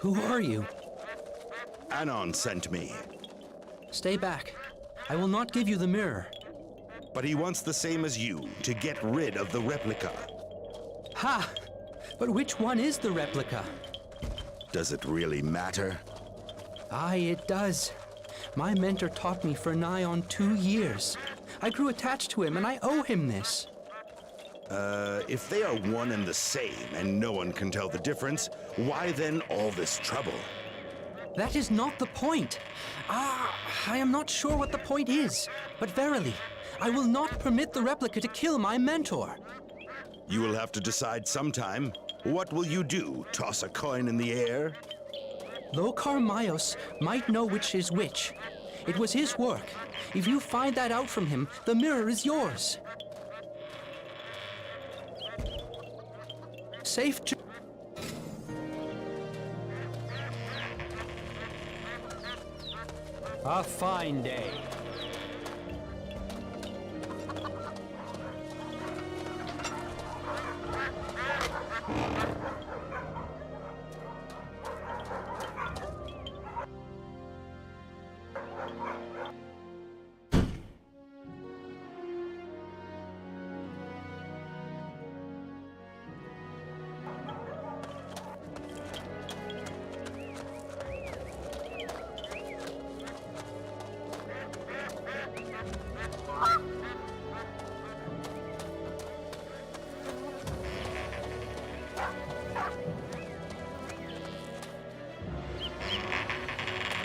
Who are you? Anon sent me, Stay back. I will not give you the mirror. but he wants the same as you, to get rid of the replica. Ha! But which one is the replica? Does it really matter? Aye, it does. My mentor taught me for nigh on 2 years. I grew attached to him, and I owe him this. If they are one and the same, and no one can tell the difference, why then all this trouble? That is not the point. I am not sure what the point is, but verily, I will not permit the replica to kill my mentor. You will have to decide sometime. What will you do? Toss a coin in the air? Though Carmios might know which is which, it was his work. If you find that out from him, the mirror is yours. Safe journey. A fine day.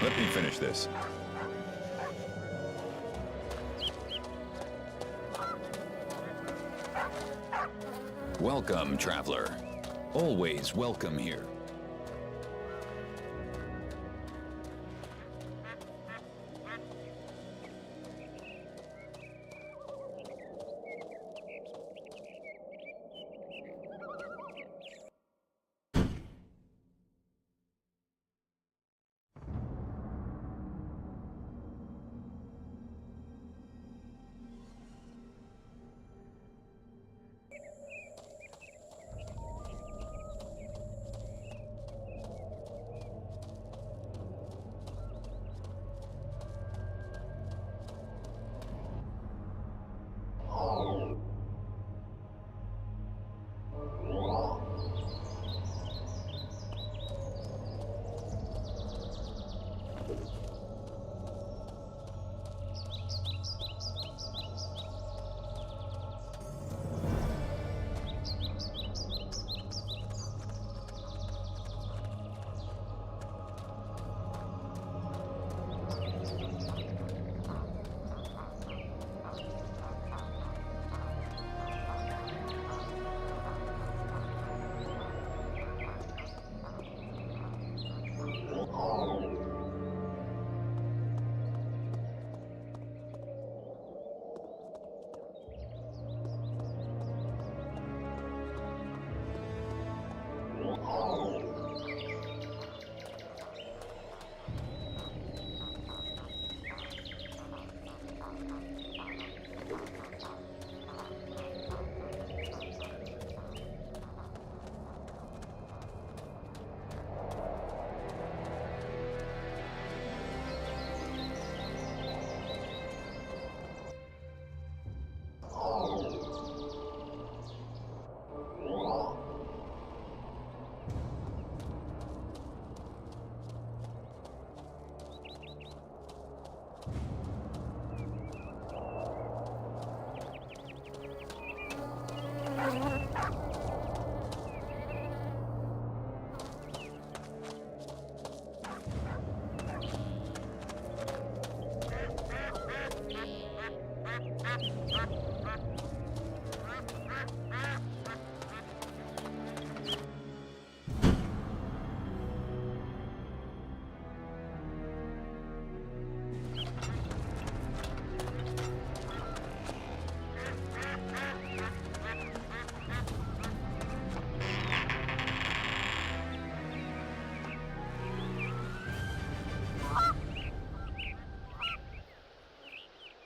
Let me finish this. Welcome, traveler. Always welcome here.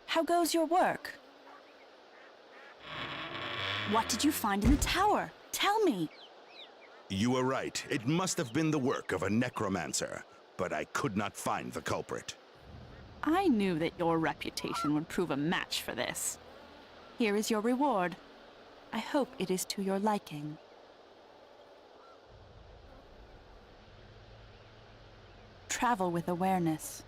How goes your work? What did you find in the tower? Tell me. You were right. It must have been the work of a necromancer, but I could not find the culprit. I knew that your reputation would prove a match for this. Here is your reward. I hope it is to your liking. Travel with awareness.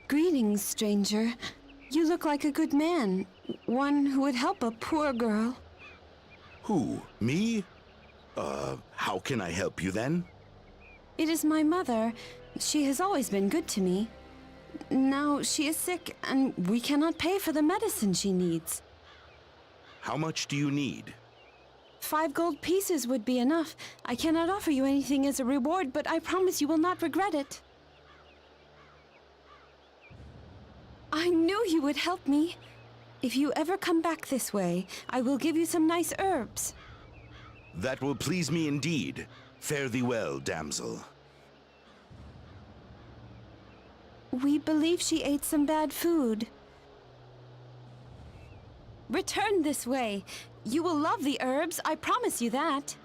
Greetings, stranger. You look like a good man. One who would help a poor girl. Who? Me? How can I help you then? It is my mother. She has always been good to me. Now she is sick, and we cannot pay for the medicine she needs. How much do you need? 5 gold pieces would be enough. I cannot offer you anything as a reward, but I promise you will not regret it. I knew you would help me. If you ever come back this way, I will give you some nice herbs. That will please me indeed. Fare thee well, damsel. We believe she ate some bad food. Return this way. You will love the herbs, I promise you that.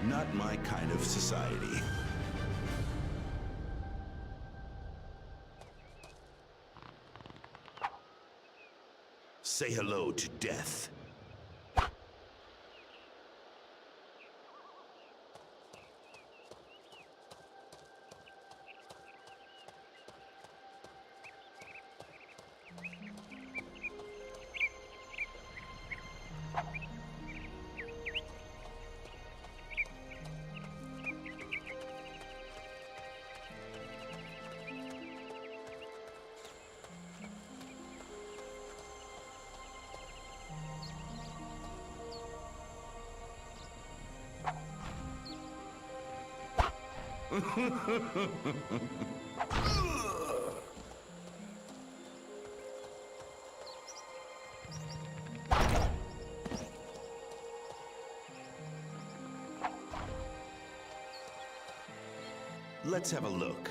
Not my kind of society. Say hello to death. Let's have a look.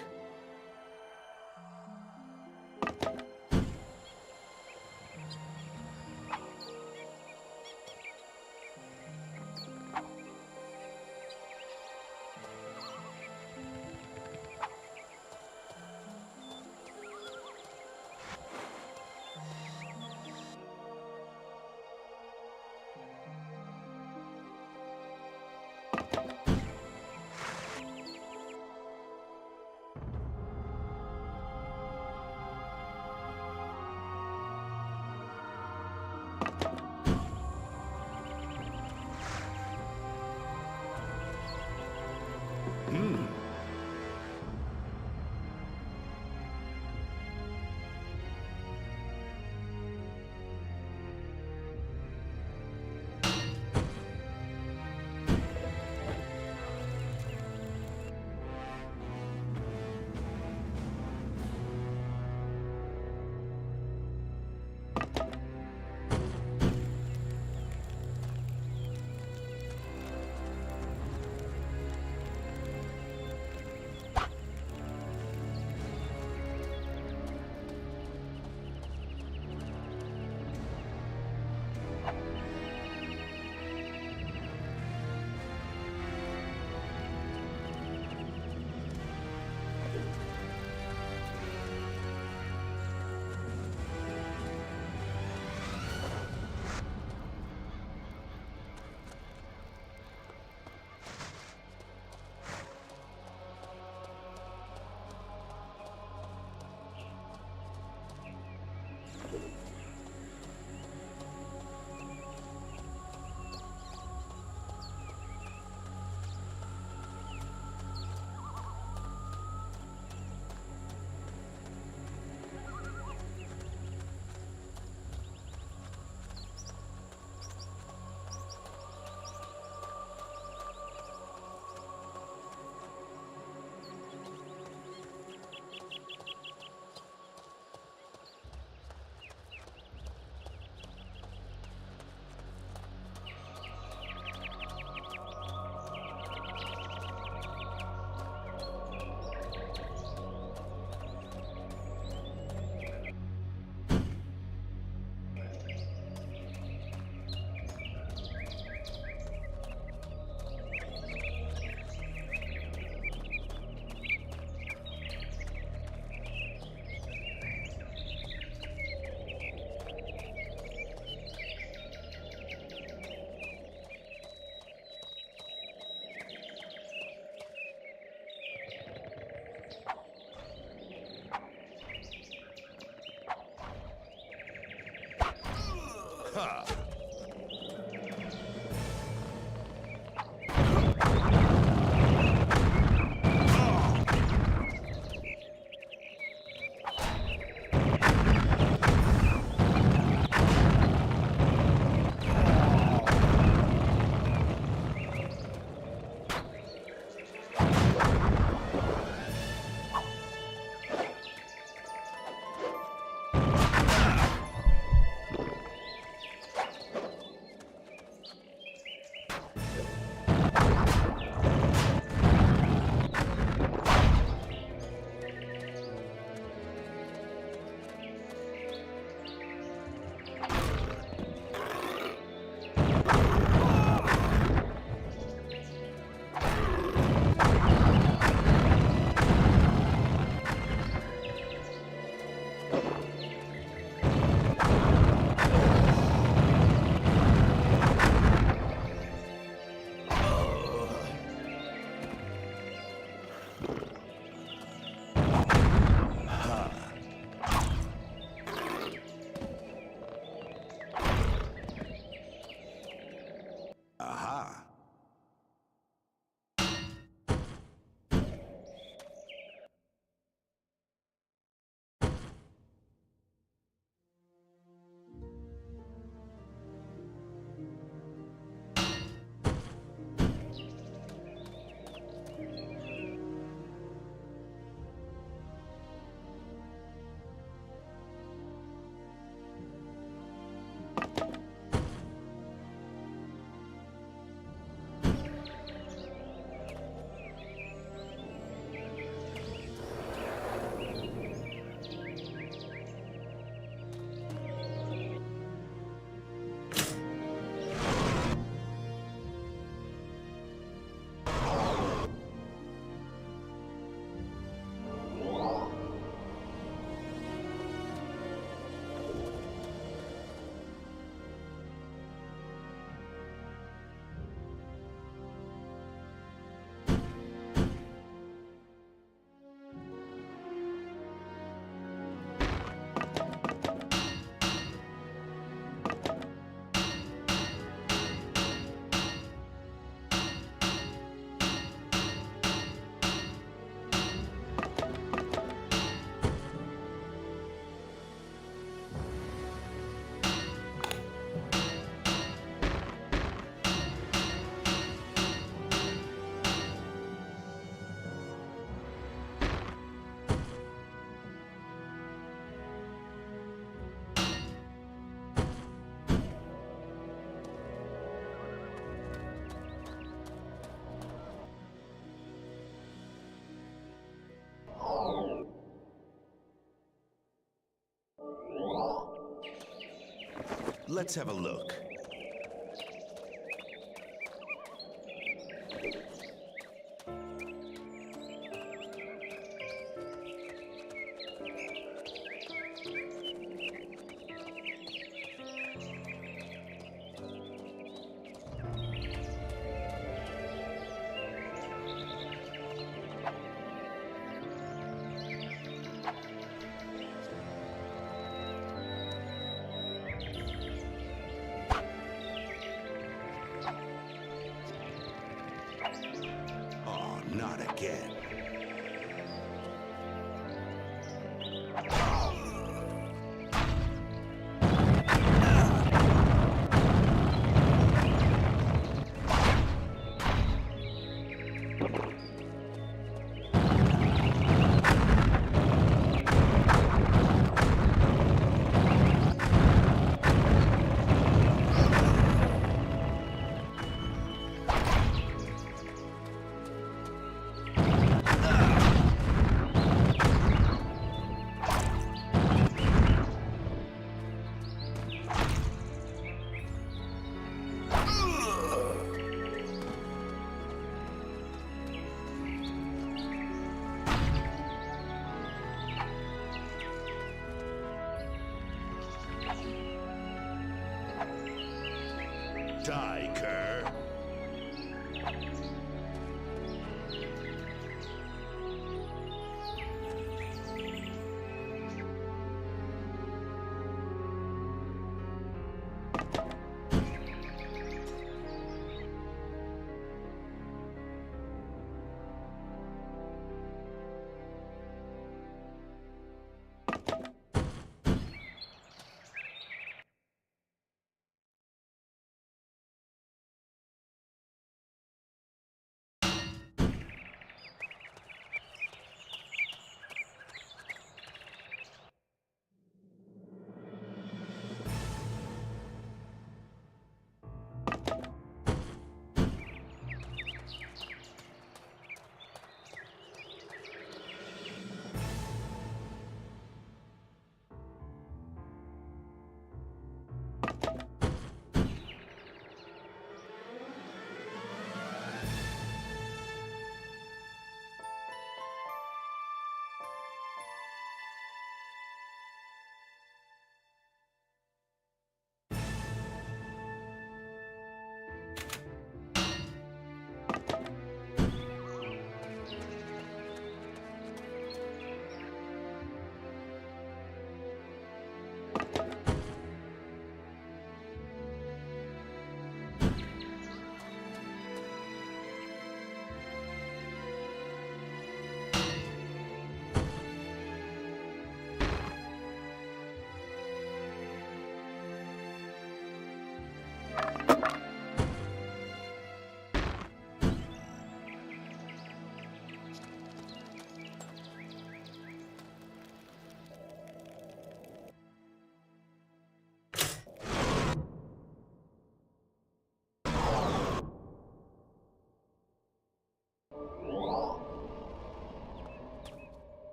Let's have a look. Oh, not again. Die, cur.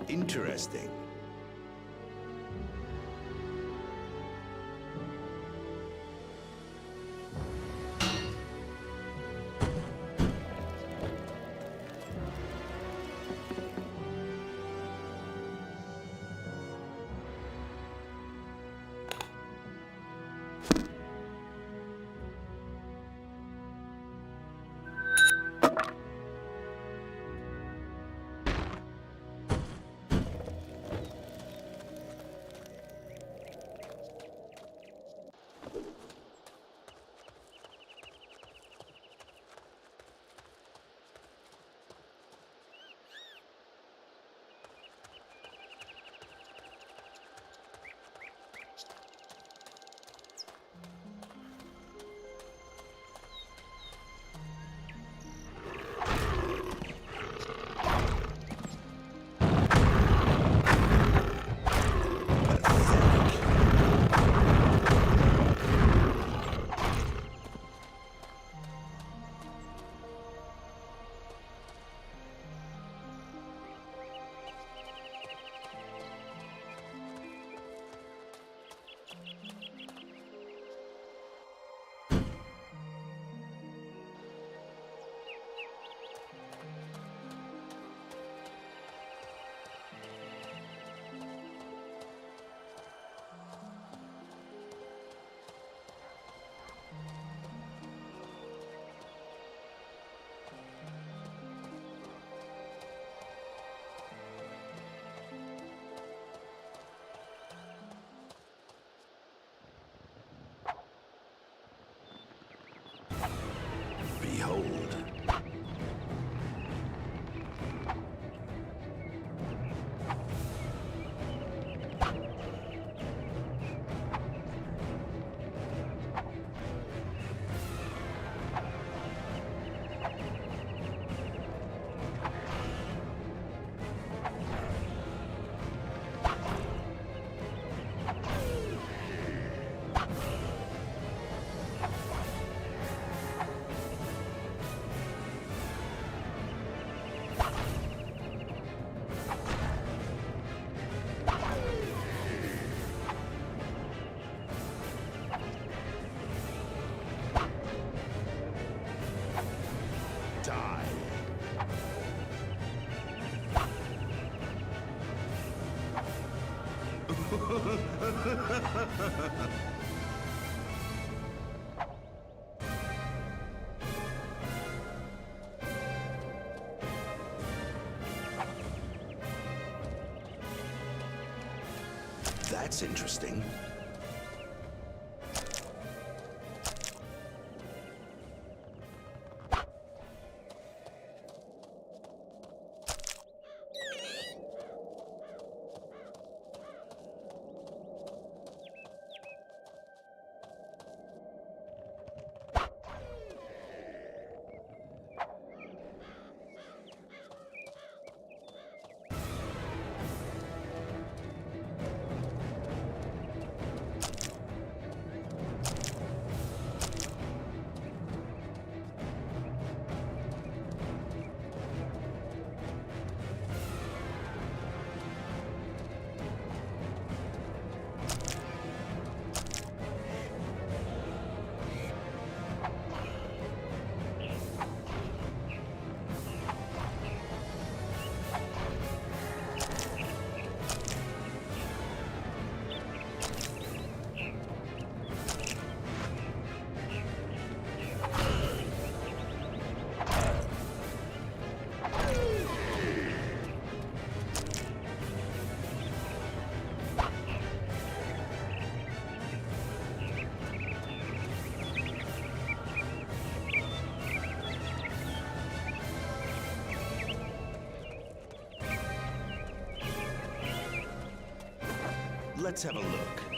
Interesting. That's interesting. Let's have a look.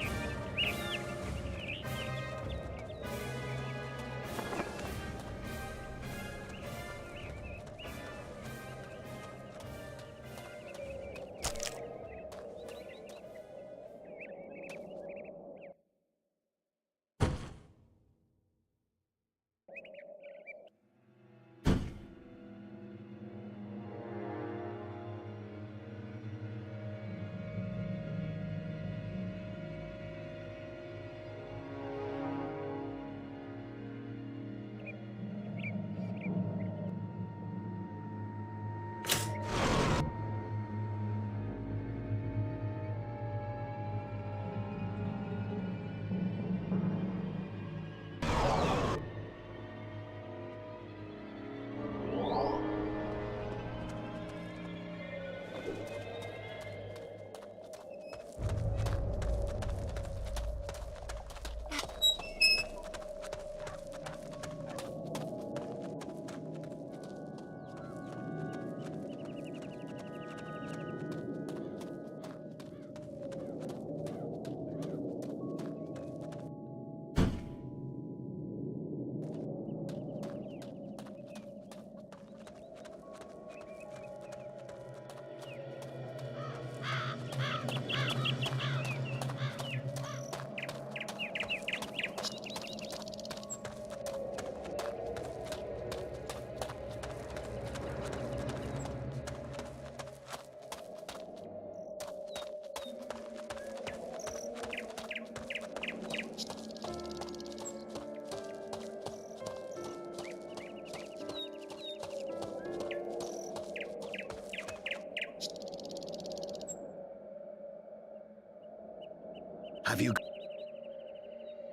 Have you...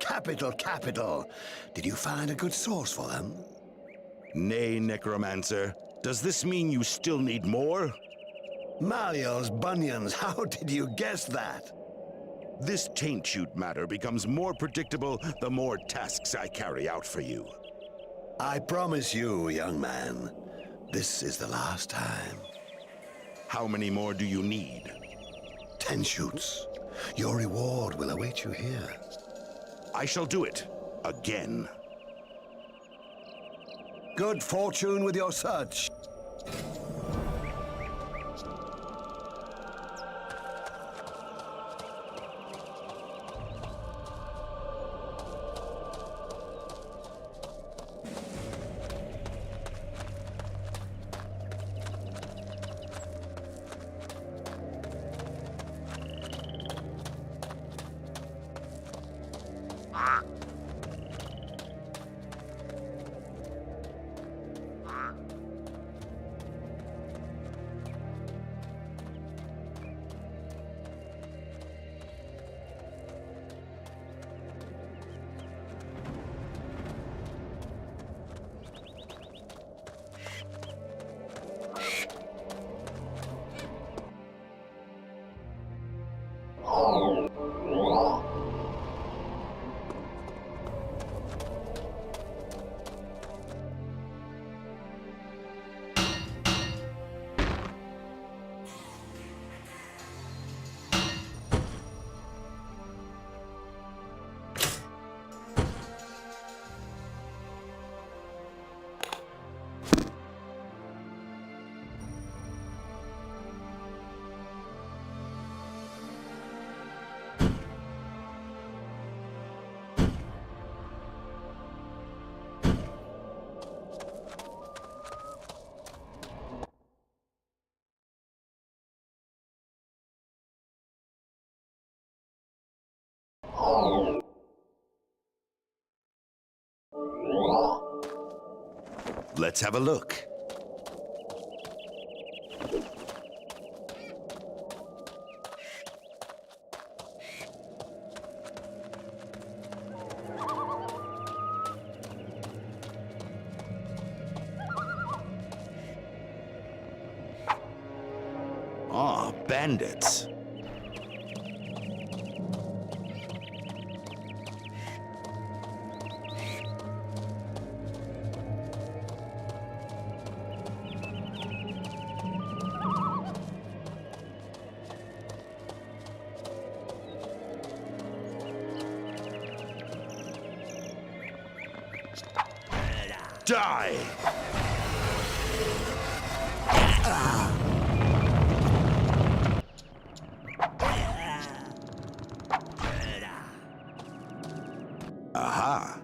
Capital, capital. Did you find a good source for them? Nay, Necromancer. Does this mean you still need more? Malio's bunions, how did you guess that? This taint shoot matter becomes more predictable the more tasks I carry out for you. I promise you, young man, this is the last time. How many more do you need? 10 shoots. Your reward will await you here. I shall do it. Again. Good fortune with your search. Let's have a look. Ah, bandits. Die! Aha!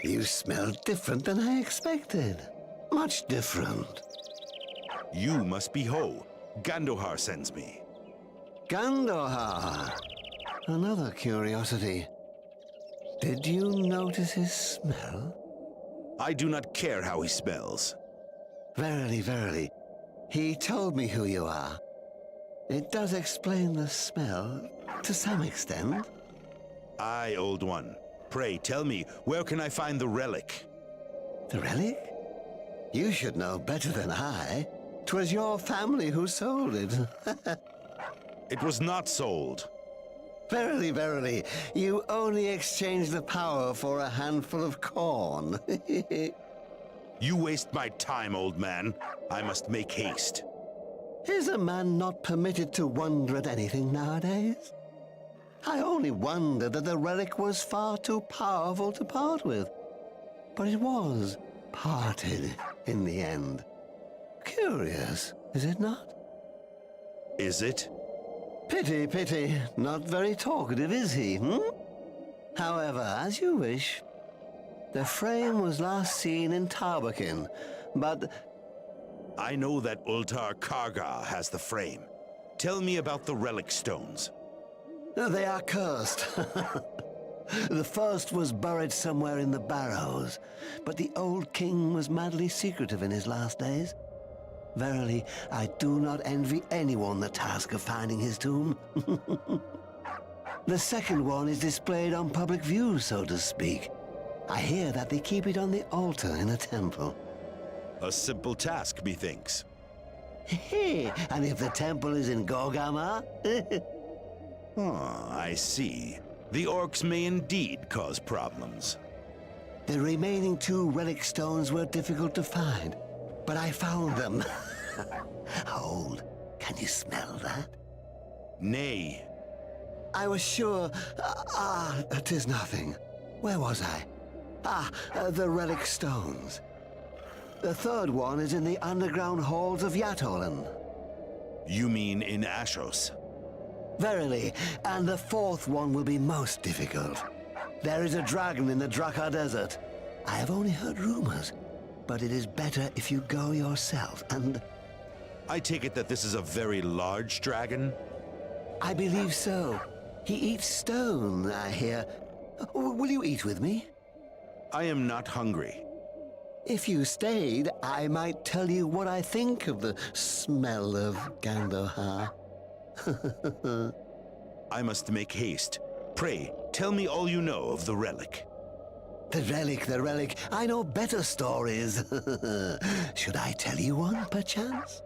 You smell different than I expected. Much different. You must be Ho. Gandohar sends me. Gandohar. Another curiosity. Did you notice his smell? I do not care how he smells. Verily, verily. He told me who you are. It does explain the smell, to some extent. Aye, old one. Pray, tell me, where can I find the relic? The relic? You should know better than I. 'Twas your family who sold it. It was not sold. Verily, verily, you only exchanged the power for a handful of corn. You waste my time, old man. I must make haste. Is a man not permitted to wonder at anything nowadays? I only wondered that the relic was far too powerful to part with. But it was parted in the end. Curious, is it not? Is it? Pity, pity. Not very talkative, is he, However, as you wish. The frame was last seen in Tarbakin, but... I know that Ultar Karga has the frame. Tell me about the relic stones. They are cursed. The first was buried somewhere in the barrows, but the old king was madly secretive in his last days. Verily, I do not envy anyone the task of finding his tomb. The second one is displayed on public view, so to speak. I hear that they keep it on the altar in a temple. A simple task, methinks. And if the temple is in Gorgama? I see. The orcs may indeed cause problems. The remaining 2 relic stones were difficult to find, but I found them. Hold, can you smell that? Nay. I was sure... 'tis nothing. Where was I? The relic stones. The third one is in the underground halls of Yatolan. You mean in Ashos? Verily, and the fourth one will be most difficult. There is a dragon in the Drakar Desert. I have only heard rumors, but it is better if you go yourself, and... I take it that this is a very large dragon? I believe so. He eats stone, I hear. Will you eat with me? I am not hungry. If you stayed, I might tell you what I think of the smell of Gandohar. I must make haste. Pray, tell me all you know of the relic. The relic, the relic. I know better stories. Should I tell you one, perchance?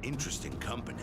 Interesting company.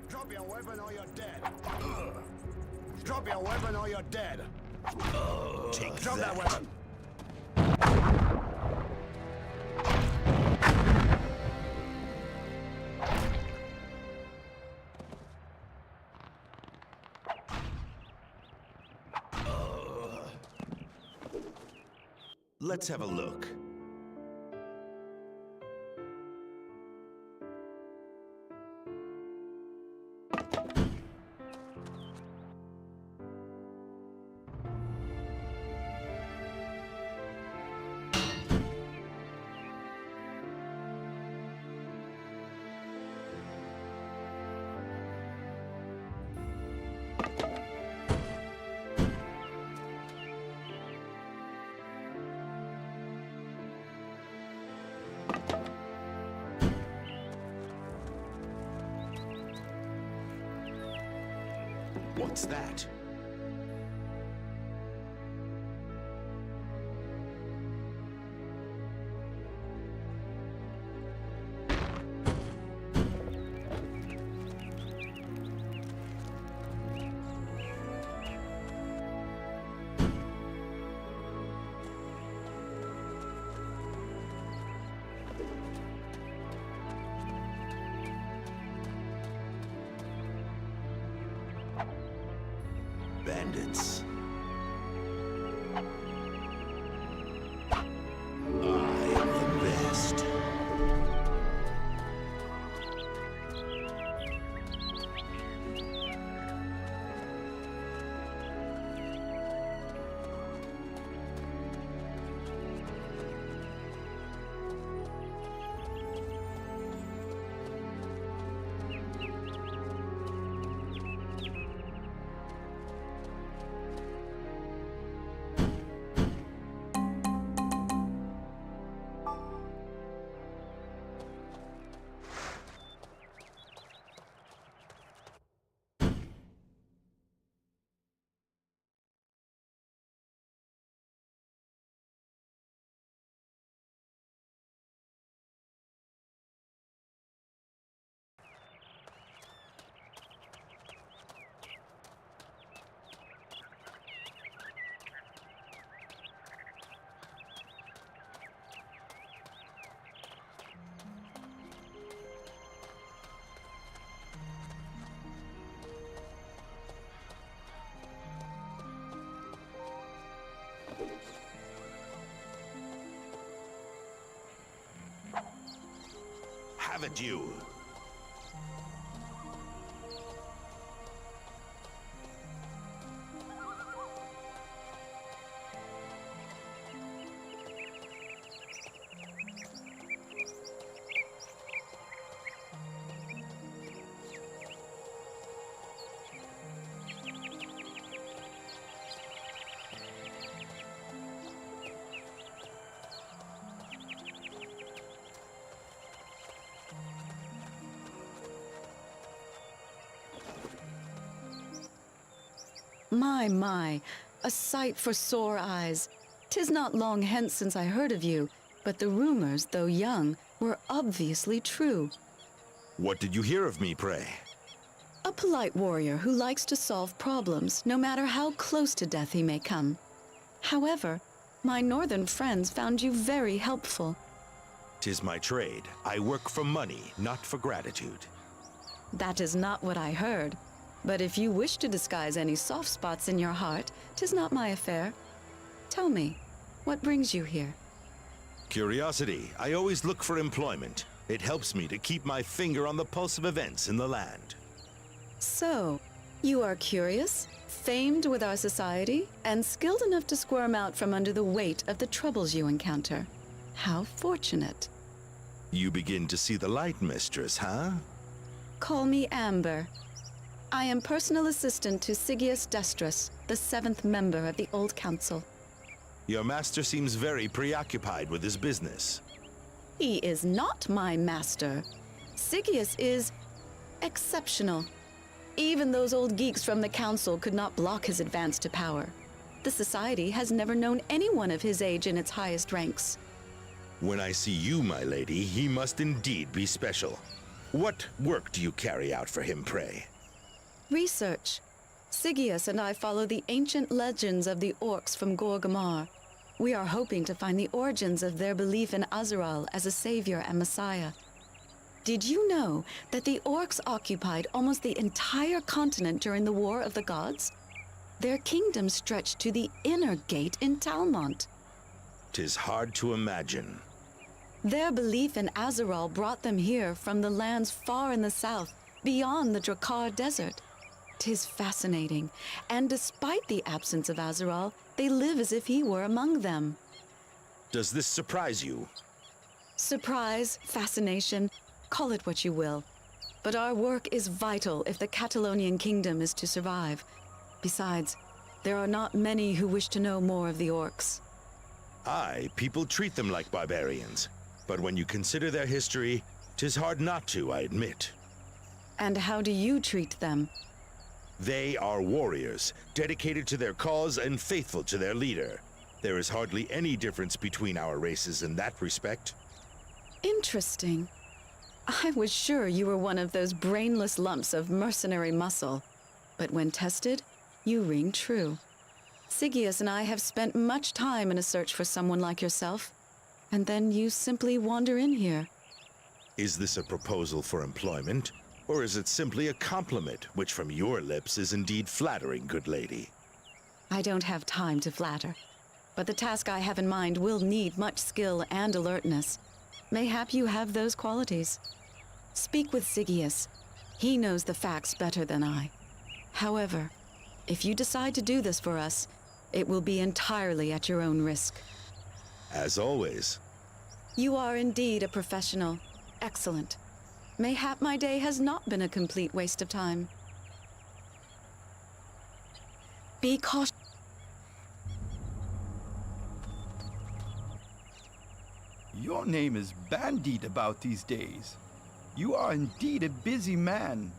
Drop your weapon or you're dead. Drop your weapon or you're dead. Take Drop that weapon. Let's have a look. What's that? Bandits. I am the best. Have it you. My, a sight for sore eyes. 'Tis not long hence since I heard of you, but the rumors, though young, were obviously true. What did you hear of me, pray? A polite warrior who likes to solve problems, no matter how close to death he may come. However, my northern friends found you very helpful. 'Tis my trade. I work for money, not for gratitude. That is not what I heard. But if you wish to disguise any soft spots in your heart, 'tis not my affair. Tell me, what brings you here? Curiosity. I always look for employment. It helps me to keep my finger on the pulse of events in the land. So, you are curious, famed with our society, and skilled enough to squirm out from under the weight of the troubles you encounter. How fortunate. You begin to see the light, mistress, huh? Call me Amber. I am personal assistant to Sigius Destris, the 7th member of the Old Council. Your master seems very preoccupied with his business. He is not my master. Sigius is exceptional. Even those old geeks from the Council could not block his advance to power. The Society has never known anyone of his age in its highest ranks. When I see you, my lady, he must indeed be special. What work do you carry out for him, pray? Research. Sigius and I follow the ancient legends of the orcs from Gorgamar. We are hoping to find the origins of their belief in Azeral as a savior and messiah. Did you know that the orcs occupied almost the entire continent during the War of the Gods? Their kingdom stretched to the inner gate in Talmont. 'Tis hard to imagine. Their belief in Azeral brought them here from the lands far in the south, beyond the Drakkar Desert. 'Tis fascinating, and despite the absence of Azeral, they live as if he were among them. Does this surprise you? Surprise, fascination, call it what you will. But our work is vital if the Catalonian kingdom is to survive. Besides, there are not many who wish to know more of the orcs. Aye, people treat them like barbarians. But when you consider their history, 'tis hard not to, I admit. And how do you treat them? They are warriors, dedicated to their cause and faithful to their leader. There is hardly any difference between our races in that respect. Interesting. I was sure you were one of those brainless lumps of mercenary muscle. But when tested, you ring true. Sigius and I have spent much time in a search for someone like yourself, and then you simply wander in here. Is this a proposal for employment, or is it simply a compliment, which from your lips is indeed flattering, good lady? I don't have time to flatter, but the task I have in mind will need much skill and alertness. Mayhap you have those qualities. Speak with Sigius. He knows the facts better than I. However, if you decide to do this for us, it will be entirely at your own risk. As always. You are indeed a professional. Excellent. Mayhap my day has not been a complete waste of time. Be cautious. Your name is bandied about these days. You are indeed a busy man.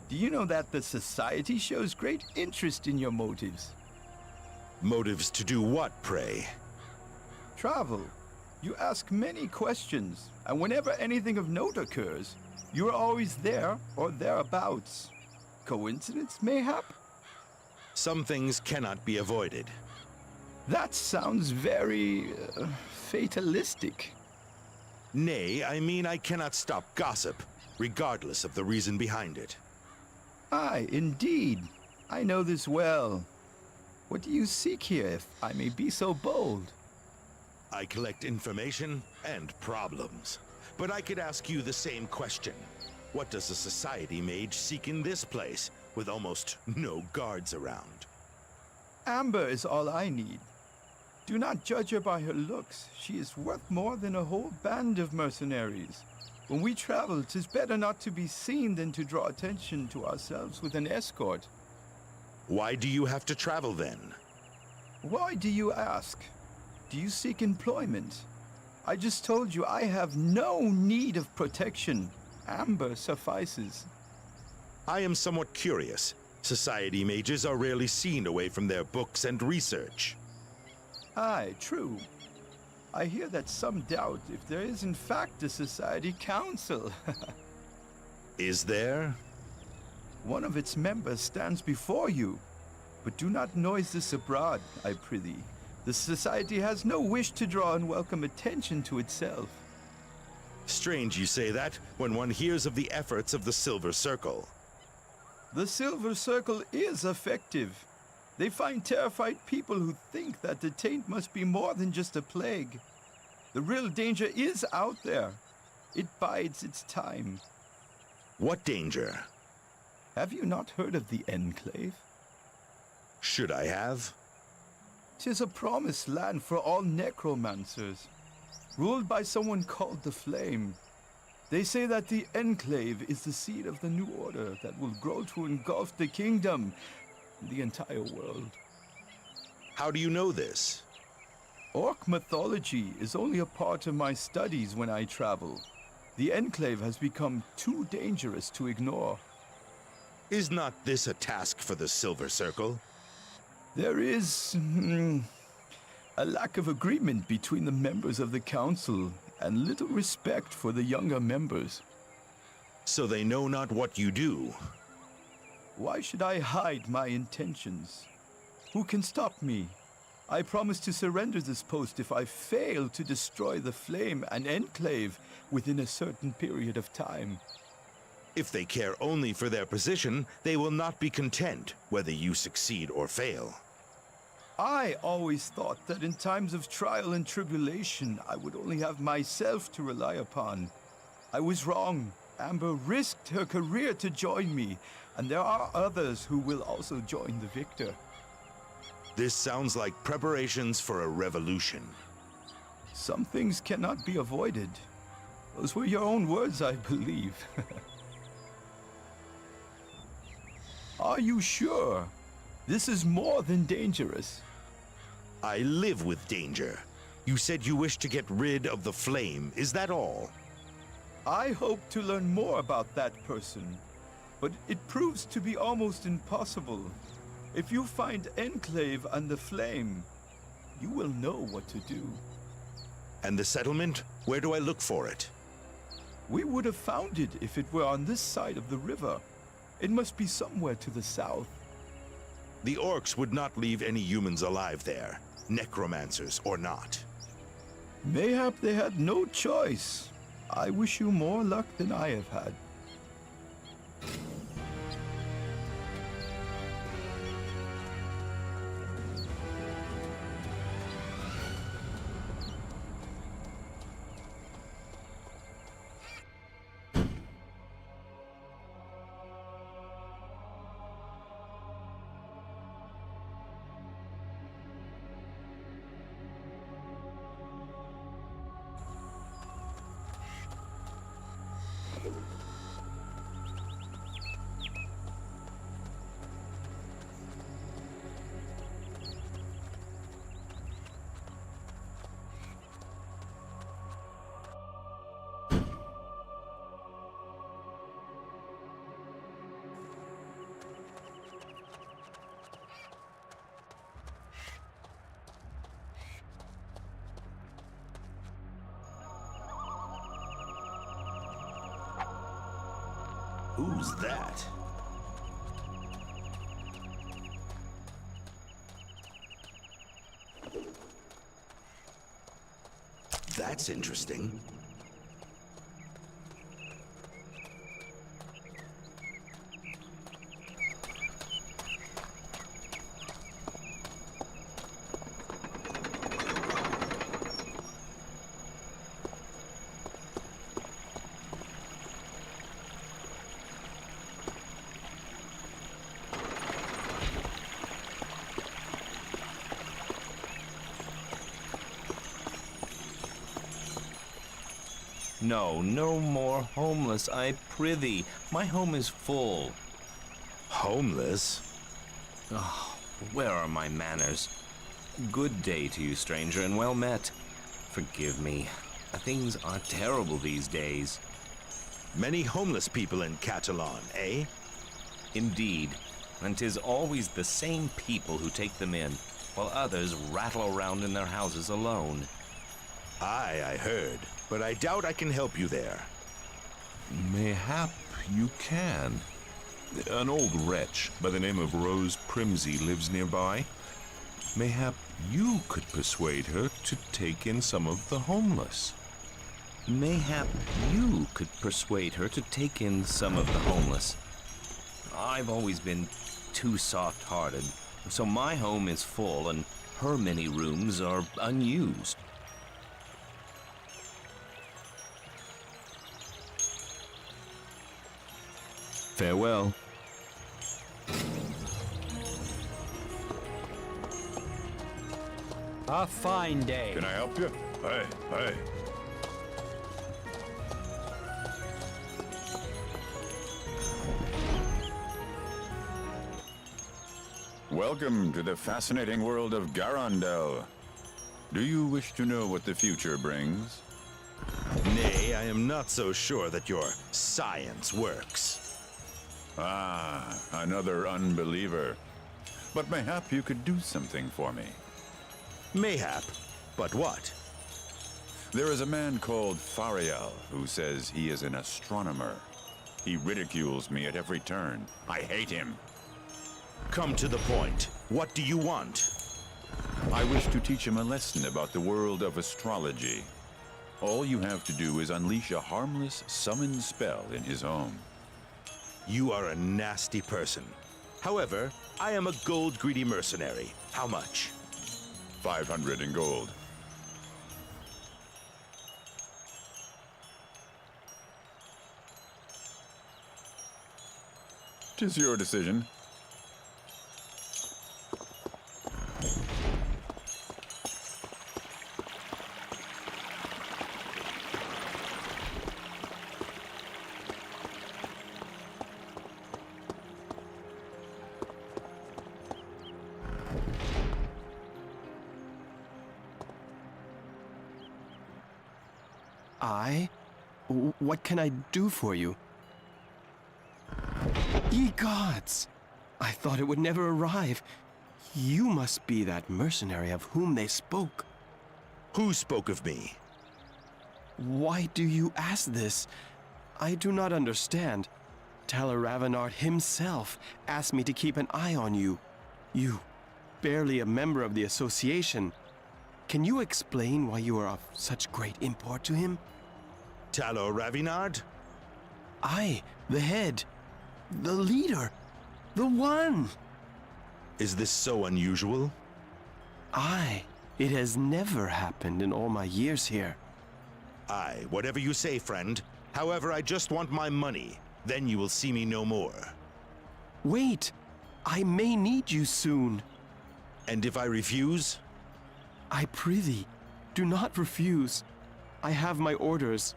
Do you know that the Society shows great interest in your motives? Motives to do what, pray? Travel. You ask many questions, and whenever anything of note occurs, you are always there or thereabouts. Coincidence, mayhap? Some things cannot be avoided. That sounds very fatalistic. Nay, I mean I cannot stop gossip, regardless of the reason behind it. Aye, indeed. I know this well. What do you seek here, if I may be so bold? I collect information and problems. But I could ask you the same question. What does a Society mage seek in this place, with almost no guards around? Amber is all I need. Do not judge her by her looks. She is worth more than a whole band of mercenaries. When we travel, 'tis better not to be seen than to draw attention to ourselves with an escort. Why do you have to travel then? Why do you ask? Do you seek employment? I just told you I have no need of protection. Amber suffices. I am somewhat curious. Society mages are rarely seen away from their books and research. Aye, true. I hear that some doubt if there is in fact a Society Council. Is there? One of its members stands before you. But do not noise this abroad, I prithee. The Society has no wish to draw unwelcome attention to itself. Strange you say that when one hears of the efforts of the Silver Circle. The Silver Circle is effective. They find terrified people who think that the taint must be more than just a plague. The real danger is out there. It bides its time. What danger? Have you not heard of the Enclave? Should I have? 'Tis a promised land for all necromancers, ruled by someone called the Flame. They say that the Enclave is the seed of the new order that will grow to engulf the kingdom, the entire world. How do you know this? Orc mythology is only a part of my studies when I travel. The Enclave has become too dangerous to ignore. Is not this a task for the Silver Circle? There is a lack of agreement between the members of the council and little respect for the younger members. So they know not what you do. Why should I hide my intentions? Who can stop me? I promise to surrender this post if I fail to destroy the Flame and Enclave within a certain period of time. If they care only for their position, they will not be content, whether you succeed or fail. I always thought that in times of trial and tribulation, I would only have myself to rely upon. I was wrong. Amber risked her career to join me, and there are others who will also join the victor. This sounds like preparations for a revolution. Some things cannot be avoided. Those were your own words, I believe. Are you sure? This is more than dangerous. I live with danger. You said you wish to get rid of the Flame. Is that all? I hope to learn more about that person, but it proves to be almost impossible. If you find Enclave and the Flame, you will know what to do. And the settlement? Where do I look for it? We would have found it if it were on this side of the river. It must be somewhere to the south. The orcs would not leave any humans alive there, necromancers or not. Mayhap they had no choice. I wish you more luck than I have had. Who's that? That's interesting. No, no more homeless, I prithee. My home is full. Homeless? Oh, where are my manners? Good day to you, stranger, and well met. Forgive me. Things are terrible these days. Many homeless people in Catalan, eh? Indeed. And 'tis always the same people who take them in, while others rattle around in their houses alone. Aye, I heard, but I doubt I can help you there. Mayhap you can. An old wretch by the name of Rose Primsey lives nearby. Mayhap you could persuade her to take in some of the homeless. Mayhap you could persuade her to take in some of the homeless. I've always been too soft-hearted, so my home is full and her many rooms are unused. Farewell. A fine day. Can I help you? Hey, hey. Welcome to the fascinating world of Garandel. Do you wish to know what the future brings? Nay, I am not so sure that your science works. Ah, another unbeliever. But mayhap you could do something for me. Mayhap, but what? There is a man called Fariel who says he is an astronomer. He ridicules me at every turn. I hate him. Come to the point. What do you want? I wish to teach him a lesson about the world of astrology. All you have to do is unleash a harmless summon spell in his home. You are a nasty person. However, I am a gold-greedy mercenary. How much? 500 in gold. Tis your decision. What can I do for you? Ye gods! I thought it would never arrive. You must be that mercenary of whom they spoke. Who spoke of me? Why do you ask this? I do not understand. Talar Ravenard himself asked me to keep an eye on you. You, barely a member of the association. Can you explain why you are of such great import to him? Talar Ravenard? I, the head, the leader, the one. Is this so unusual? It has never happened in all my years here. Aye, whatever you say, friend. However, I just want my money. Then you will see me no more. Wait! I may need you soon. And if I refuse? I prithee, do not refuse. I have my orders.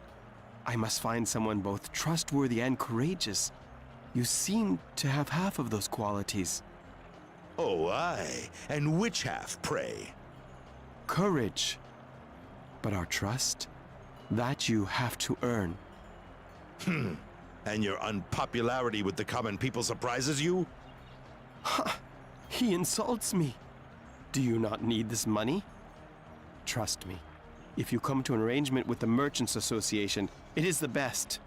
I must find someone both trustworthy and courageous. You seem to have half of those qualities. Oh, aye. And which half, pray? Courage. But our trust, that you have to earn. And your unpopularity with the common people surprises you? Ha! He insults me. Do you not need this money? Trust me. If you come to an arrangement with the Merchants Association, it is the best.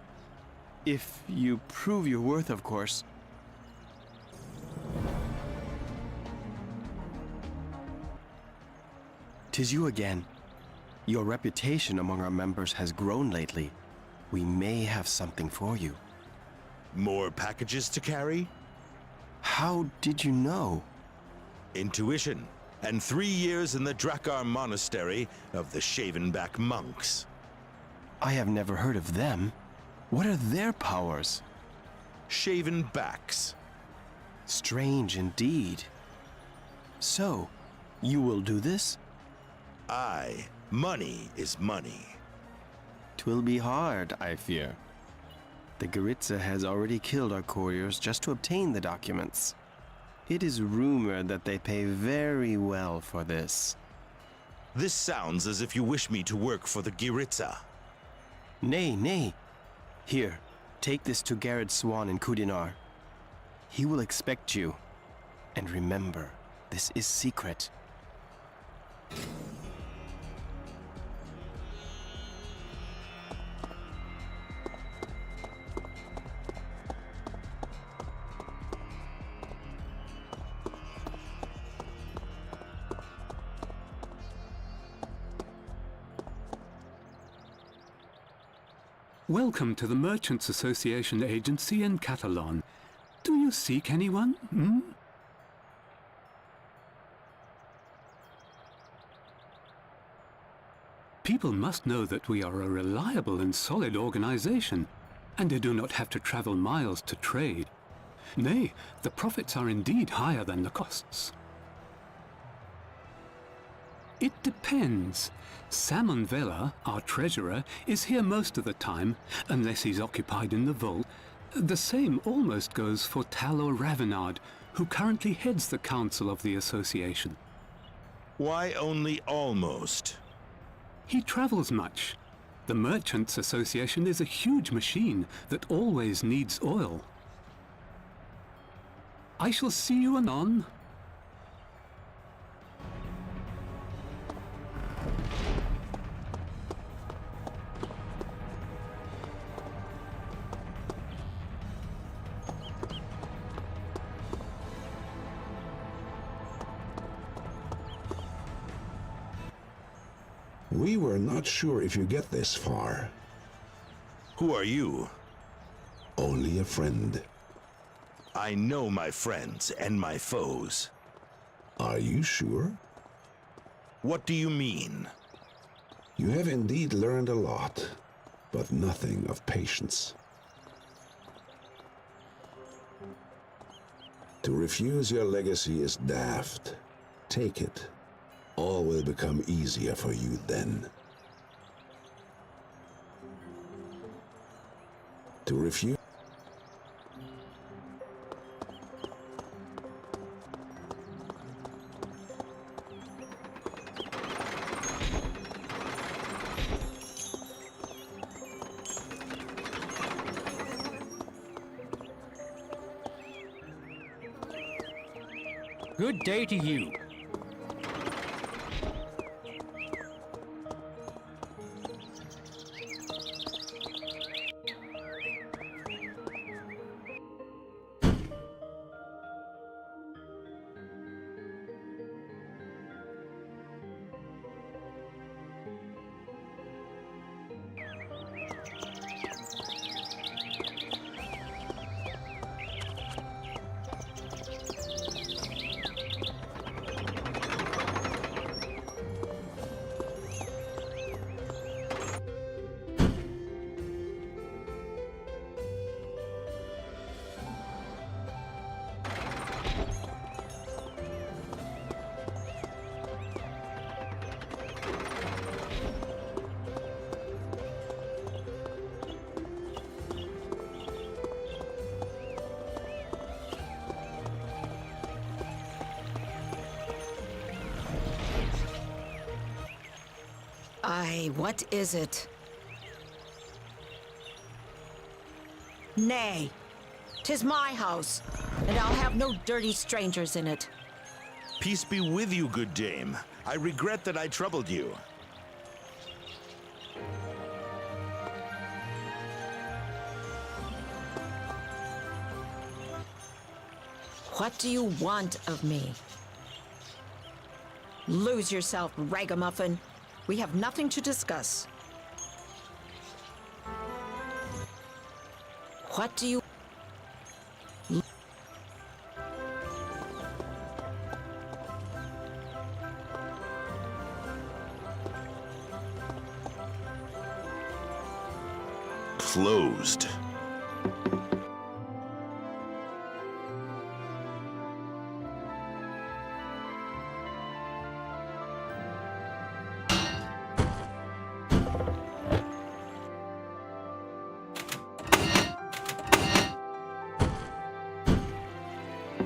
If you prove your worth, of course. "'Tis you again. Your reputation among our members has grown lately. We may have something for you. More packages to carry? How did you know? Intuition. And 3 years in the Drakkar Monastery of the Shaven-Back Monks. I have never heard of them. What are their powers? Shaven backs. Strange indeed. So, you will do this? Aye. Money is money. 'Twill be hard, I fear. The Giritsa has already killed our couriers just to obtain the documents. It is rumored that they pay very well for this. This sounds as if you wish me to work for the Giritsa. Nay, nay. Here, take this to Garrett Swan in Kudinar. He will expect you. And remember, this is secret. Welcome to the Merchants Association Agency in Catalan. Do you seek anyone? People must know that we are a reliable and solid organization, and they do not have to travel miles to trade. Nay, the profits are indeed higher than the costs. It depends. Salmon Vela, our treasurer, is here most of the time, unless he's occupied in the vault. The same almost goes for Talar Ravenard, who currently heads the council of the association. Why only almost? He travels much. The Merchants Association is a huge machine that always needs oil. I shall see you anon. We were not sure if you get this far. Who are you? Only a friend. I know my friends and my foes. Are you sure? What do you mean? You have indeed learned a lot, but nothing of patience. To refuse your legacy is daft. Take it. All will become easier for you then. To refuse... Good day to you. What is it? Nay, 'tis my house, and I'll have no dirty strangers in it. Peace be with you, good dame. I regret that I troubled you. What do you want of me? Lose yourself, ragamuffin. We have nothing to discuss. What do you... Closed.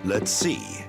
Let's see.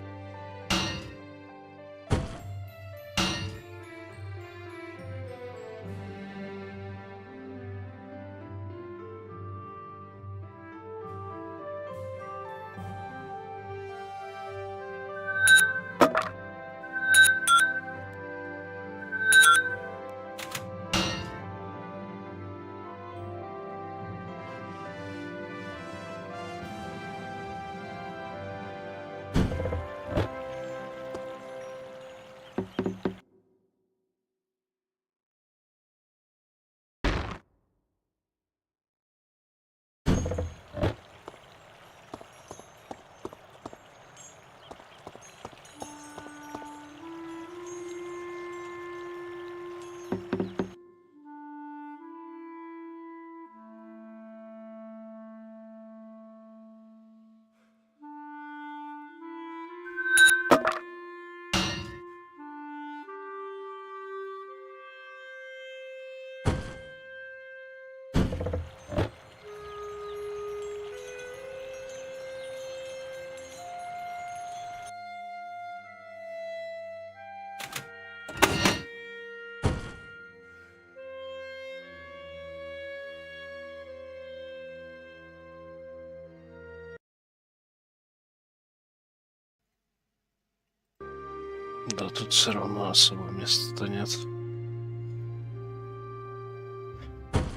Да, тут все равно особо места-то нет.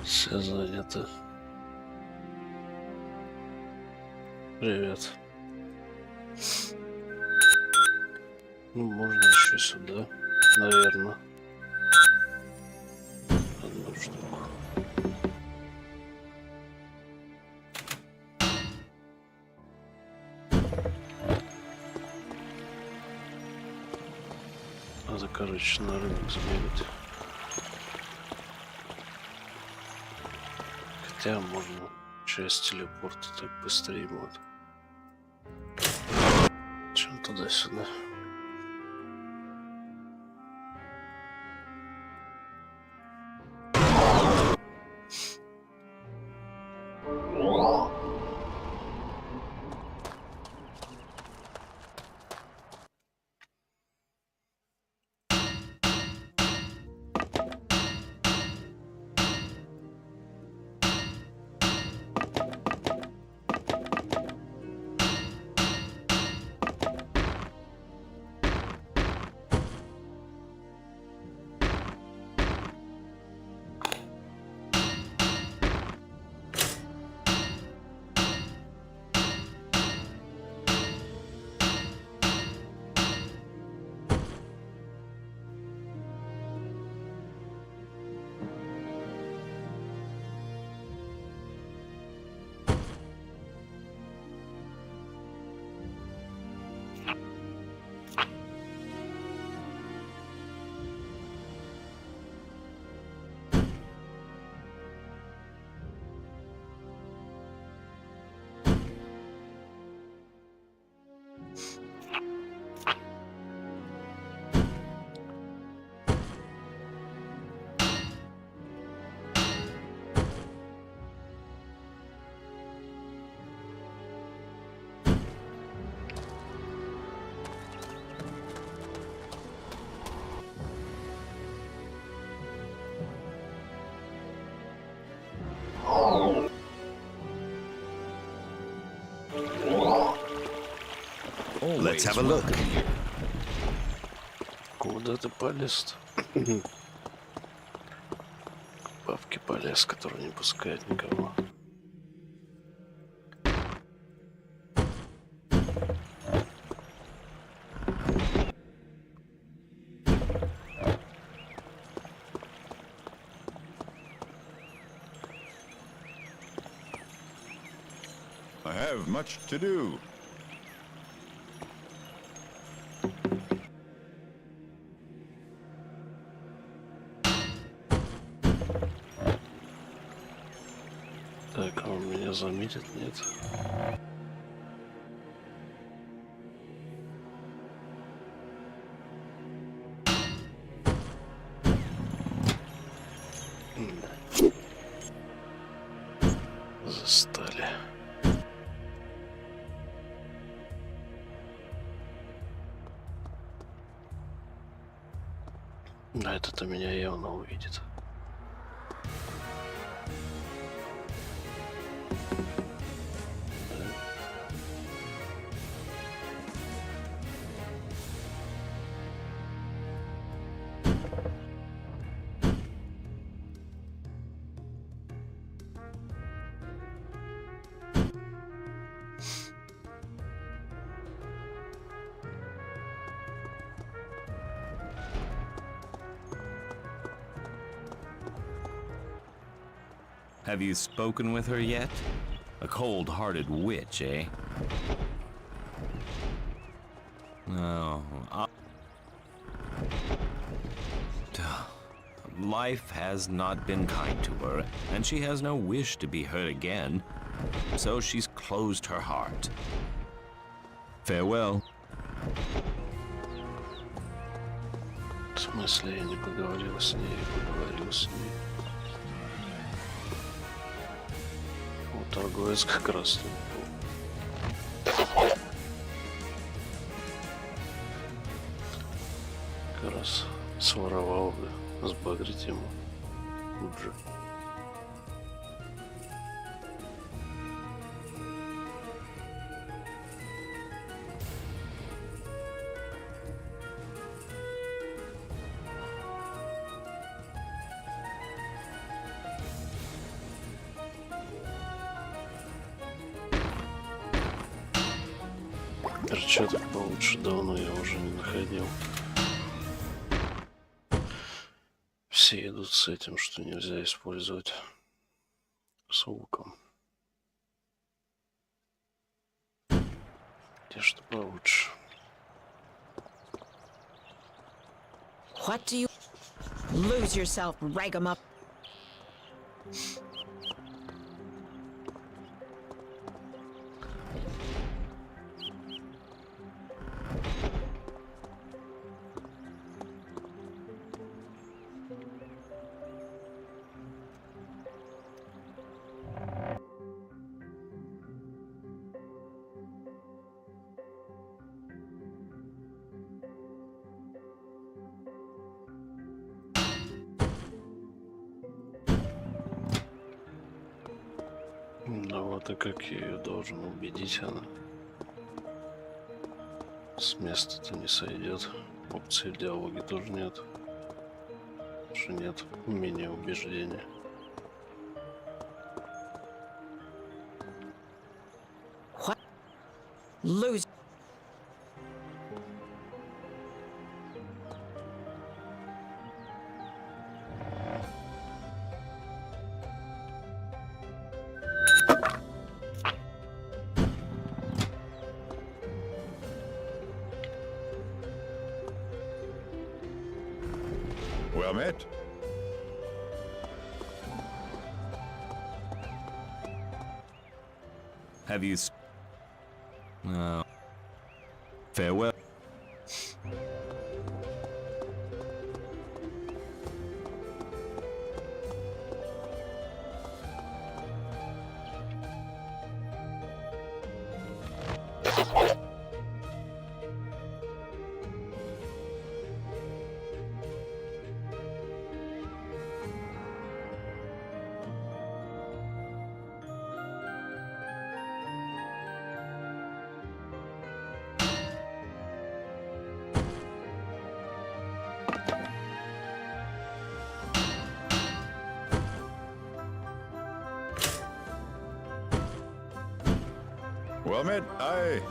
Все заняты. Привет. Ну, можно еще сюда, наверное. Одну штуку. Надо, короче, на рынок сбегать. Хотя можно через телепорта так быстрее будет. Чем туда-сюда. Let's have a look. Куда ты полез? Бабки полез, который не пускает никого. I have much to do. Так, а он меня заметит, нет? Застали. Да, этот-то меня явно увидит. Have you spoken with her yet? A cold-hearted witch, eh? No. Life has not been kind to her, and she has no wish to be hurt again, so she's closed her heart. Farewell. В смысле, я не поговорил с ней, я поговорил с ней. Вот торговец как раз тут был. Как раз своровал бы, сбагрить ему тут же. Перчаток получше давно я уже не находил. Все идут с этим, что нельзя использовать с луком. Те, что получше. What do you... Lose yourself, rag 'em up. Ну вот и как я ее должен убедить, она с места-то не сойдет. Опции в диалоге тоже нет. Что нет умения убеждения. What? Lose... Well met. Have you... farewell. Well met, aye.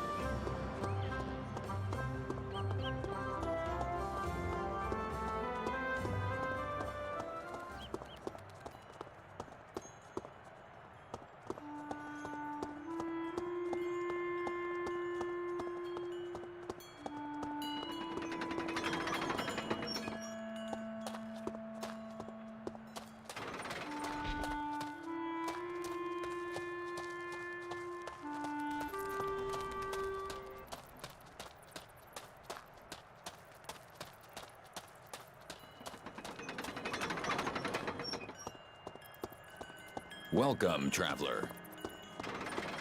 Welcome, traveler.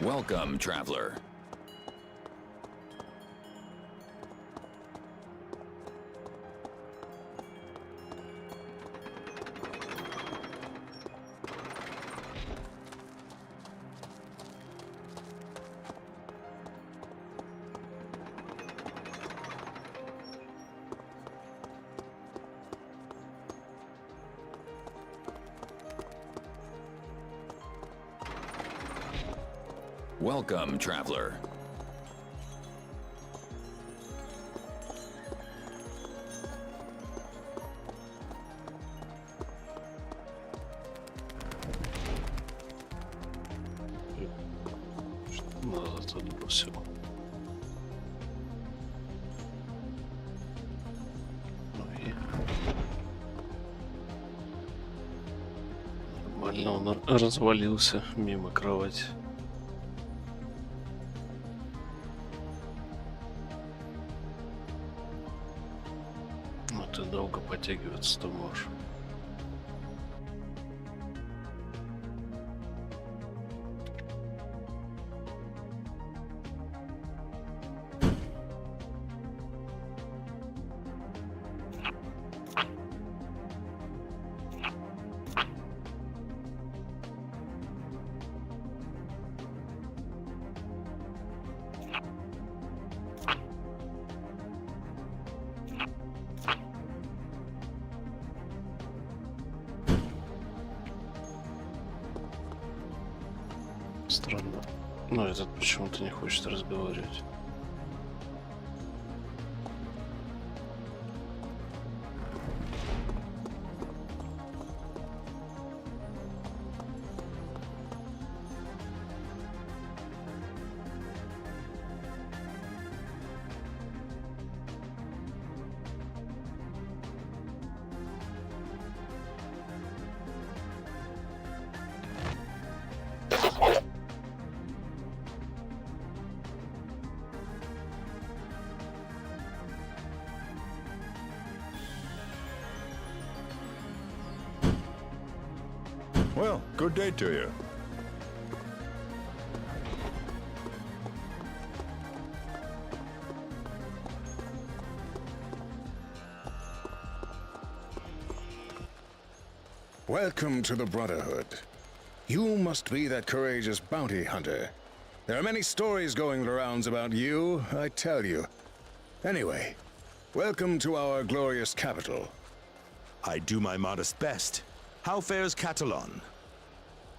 Welcome, traveler. Welcome, traveler. Назад отбросил. Ну и... Нормально он развалился мимо кровати. Ну ты долго подтягиваться-то можешь. Странно. Но этот почему-то не хочет разговаривать. Well, good day to you. Welcome to the Brotherhood. You must be that courageous bounty hunter. There are many stories going the rounds about you, I tell you. Anyway, welcome to our glorious capital. I do my modest best. How fares Catalan?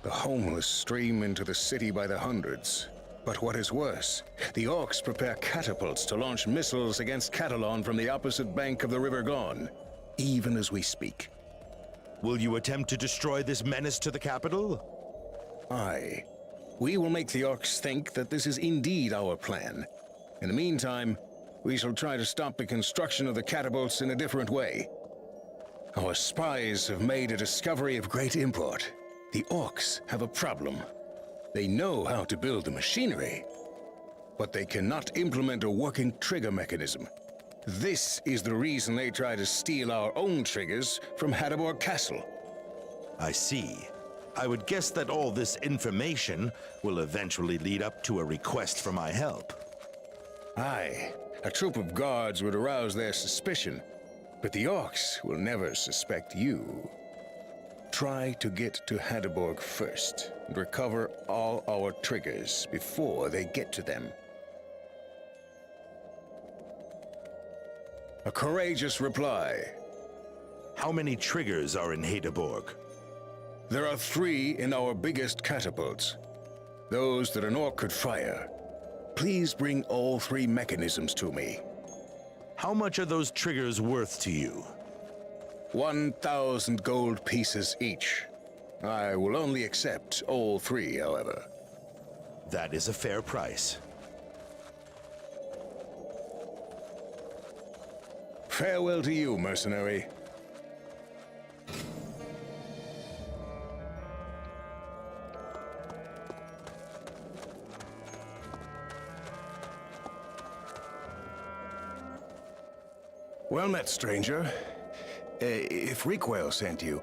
The homeless stream into the city by the hundreds. But what is worse, the orcs prepare catapults to launch missiles against Catalan from the opposite bank of the River Gone, even as we speak. Will you attempt to destroy this menace to the capital? Aye. We will make the orcs think that this is indeed our plan. In the meantime, we shall try to stop the construction of the catapults in a different way. Our spies have made a discovery of great import. The orcs have a problem. They know how to build the machinery, but they cannot implement a working trigger mechanism. This is the reason they try to steal our own triggers from Hadamor Castle. I see. I would guess that all this information will eventually lead up to a request for my help. Aye, a troop of guards would arouse their suspicion, but the orcs will never suspect you. Try to get to Hadamor first and recover all our triggers before they get to them. A courageous reply. How many triggers are in Hadeborg? There are 3 in our biggest catapults. Those that an orc could fire. Please bring all 3 mechanisms to me. How much are those triggers worth to you? 1,000 gold pieces each. I will only accept all 3, however. That is a fair price. Farewell to you, mercenary. Well met, stranger. If Requel sent you,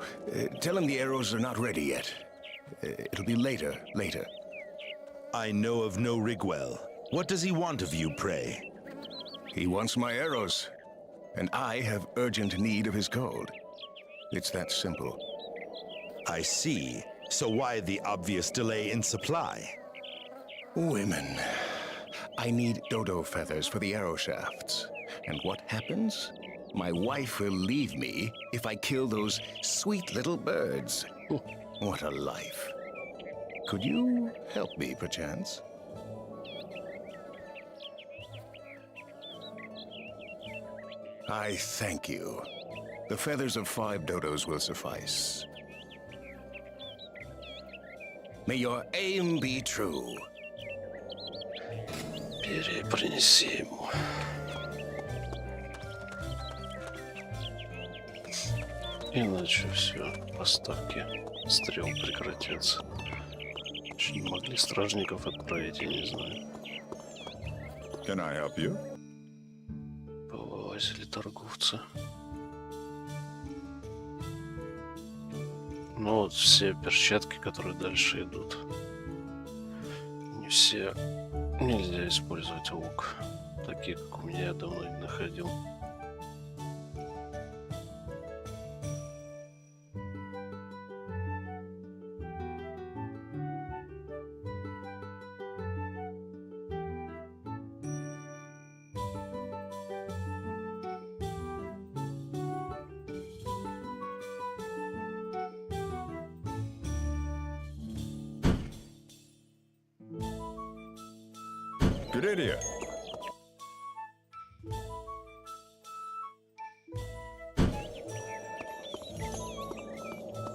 tell him the arrows are not ready yet. It'll be later. I know of no Rigwell. What does he want of you, pray? He wants my arrows, and I have urgent need of his gold. It's that simple. I see. So why the obvious delay in supply? Women. I need dodo feathers for the arrow shafts. And what happens? My wife will leave me if I kill those sweet little birds. What a life. Could you help me, perchance? I thank you. The feathers of 5 dodos will suffice. May your aim be true. Принеси ему. Иначе все, поставки стрел прекратятся. Че не могли стражников отправить, я не знаю. Can I help you? Повылазили торговцы. Ну вот все перчатки, которые дальше идут. Не все нельзя использовать лук. Такие, как у меня, я давно не находил. Good idea.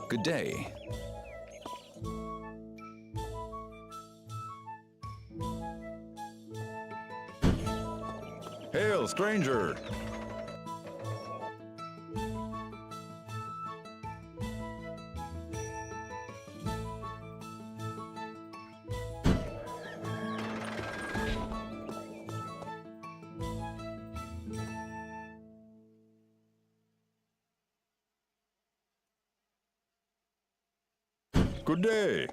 Good day. Hail, stranger! Good day.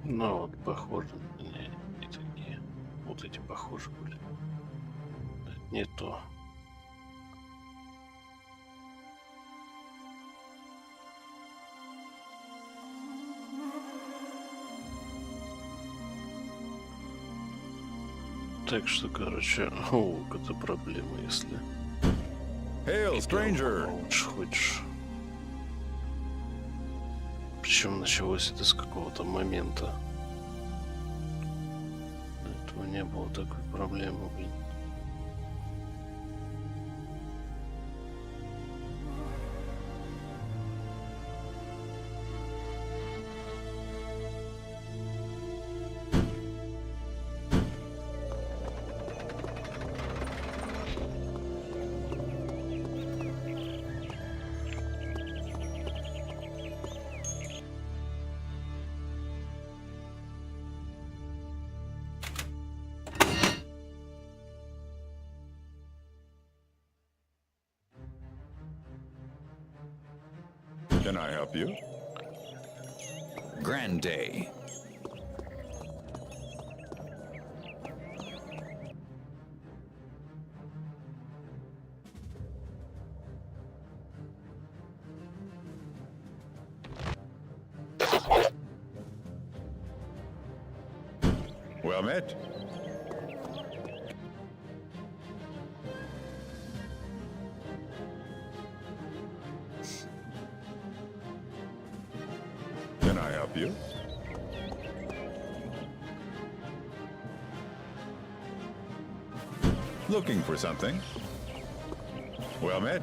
Ну вот, похоже. Не такие. Вот эти похожи были. Это не то. Так что, короче, это проблема, если... Hail, stranger! Хочешь. Причем началось это с какого-то момента. До этого не было такой проблемы, блин. Can I help you? Grand day. Well met. Can I help you? Looking for something? Well met.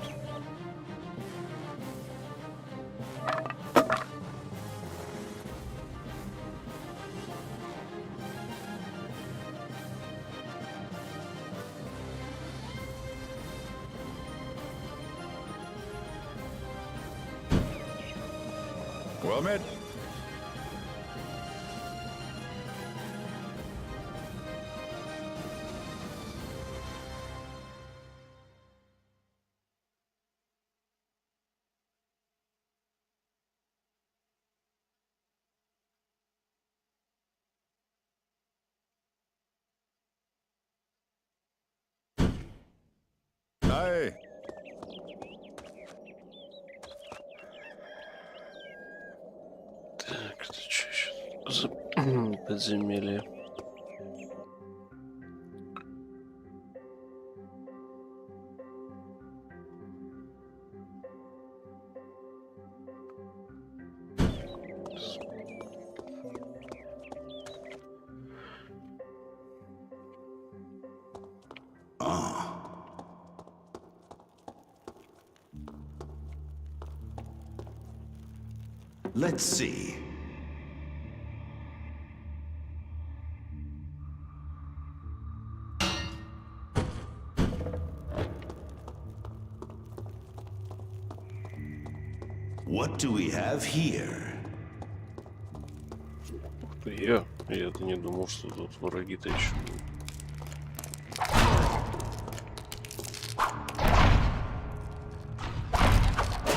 Well met. Hi. Так, это что еще за подземелье? Let's see. What do we have here? Я-то не думал, что тут враги-то еще будут.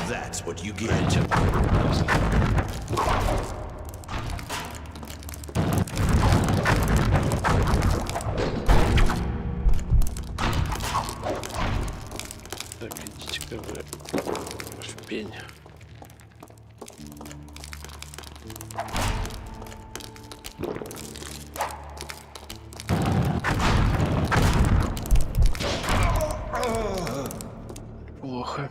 That's what you get. Так, идите-ка вы в пень. Плохо.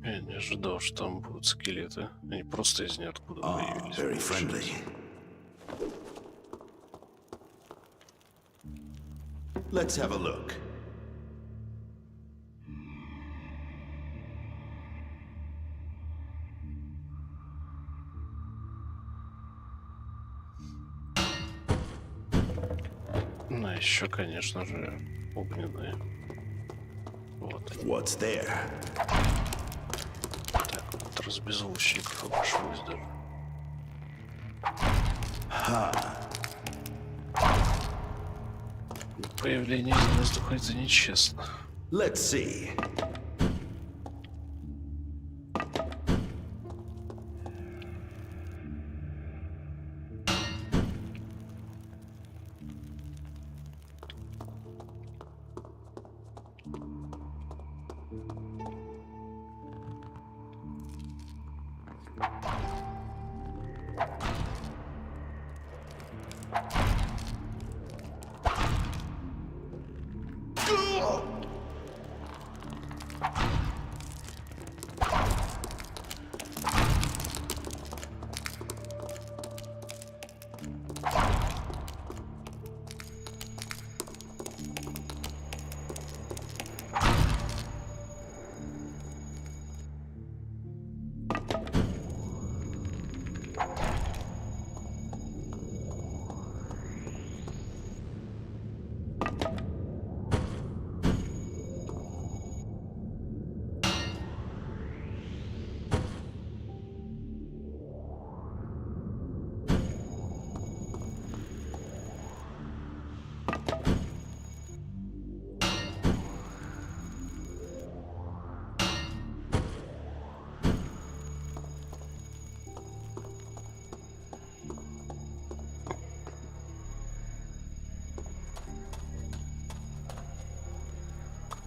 Я не ожидал, что там будут скелеты. Они просто из ниоткуда появились. Very friendly. Let's have a look. Ну, еще, конечно же, огненные. Вот они. What's there? Так, вот разбезвучников обошлось даже. Появление из воздуха — это нечестно. Let's see.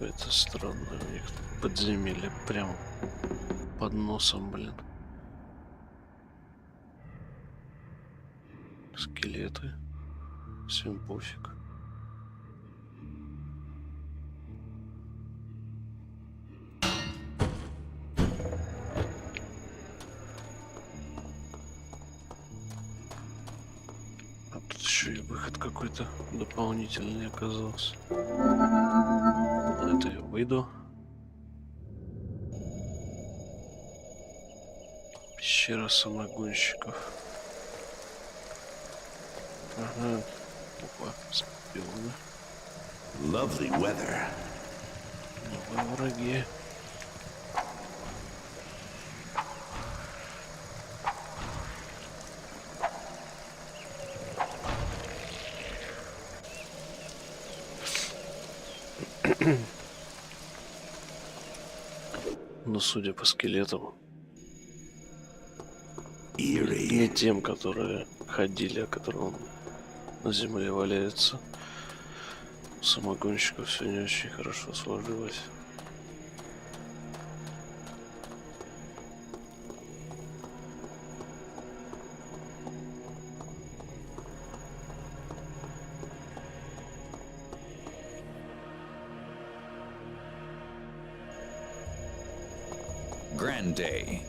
Это странно, у них подземелье прямо под носом, блин. Скелеты. Всем пофиг. А тут еще и выход какой-то дополнительный оказался. Это я выйду. Пещера самогонщиков. Ага. Опа, спионы. Lovely weather. Новые враги. Но судя по скелетам, не тем, которые ходили, а которые на земле валяются, у самогонщиков все не очень хорошо сложилось. Grand Day.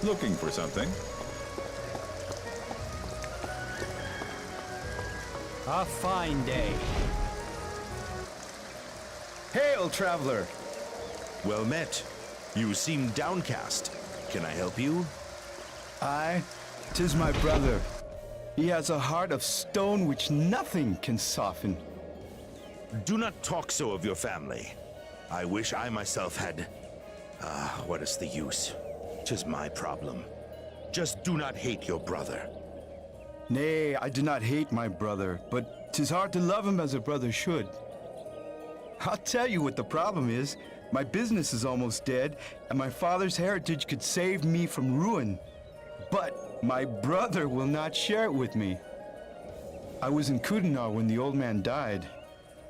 Looking for something? A fine day. Hail, traveler! Well met. You seem downcast. Can I help you? Aye, 'tis my brother. He has a heart of stone which nothing can soften. Do not talk so of your family. I wish I myself had... what is the use? 'Tis my problem. Just do not hate your brother. Nay, I do not hate my brother, but 'tis hard to love him as a brother should. I'll tell you what the problem is. My business is almost dead, and my father's heritage could save me from ruin. But My brother will not share it with me. I was in Kudanar when the old man died.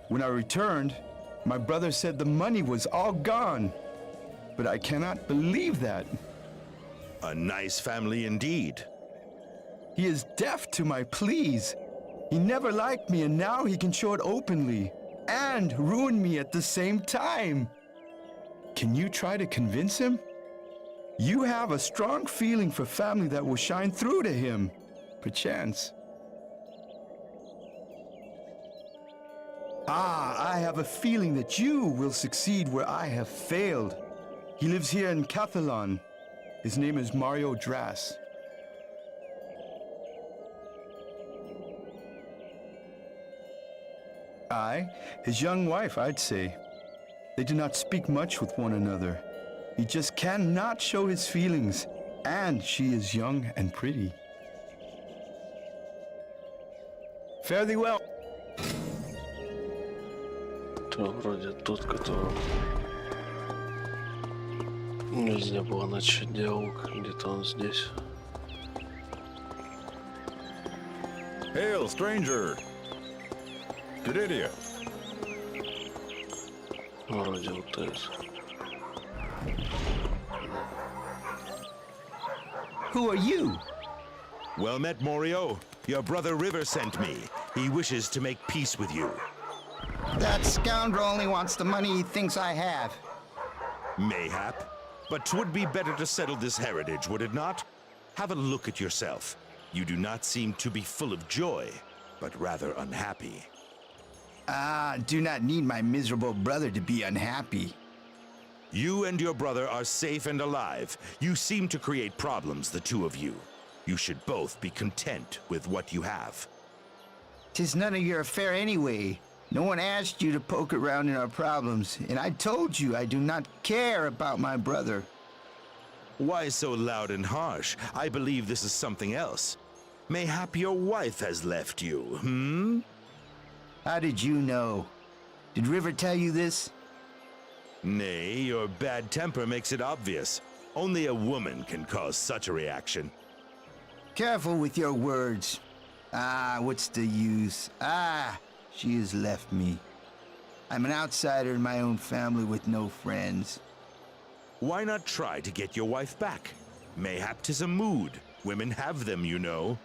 When I returned, my brother said the money was all gone. But I cannot believe that. A nice family indeed. He is deaf to my pleas. He never liked me, and now he can show it openly and ruin me at the same time. Can you try to convince him? You have a strong feeling for family that will shine through to him, perchance. I have a feeling that you will succeed where I have failed. He lives here in Cathalon. His name is Mario Dras. His young wife, I'd say. They do not speak much with one another. He just cannot show his feelings, and she is young and pretty. Fare thee well. Это вроде тот, которого нельзя было начать диалог. Где-то он здесь. Hail, stranger! Good idea. Вроде вот это. Who are you? Well met, Morio. Your brother River sent me. He wishes to make peace with you. That scoundrel only wants the money he thinks I have. Mayhap. But 'twould be better to settle this heritage, would it not? Have a look at yourself. You do not seem to be full of joy, but rather unhappy. Do not need my miserable brother to be unhappy. You and your brother are safe and alive. You seem to create problems, the two of you. You should both be content with what you have. 'Tis none of your affair anyway. No one asked you to poke around in our problems, and I told you I do not care about my brother. Why so loud and harsh? I believe this is something else. Mayhap your wife has left you, How did you know? Did River tell you this? Nay, your bad temper makes it obvious. Only a woman can cause such a reaction. Careful with your words. What's the use? She has left me. I'm an outsider in my own family with no friends. Why not try to get your wife back? Mayhap 'tis a mood. Women have them, you know.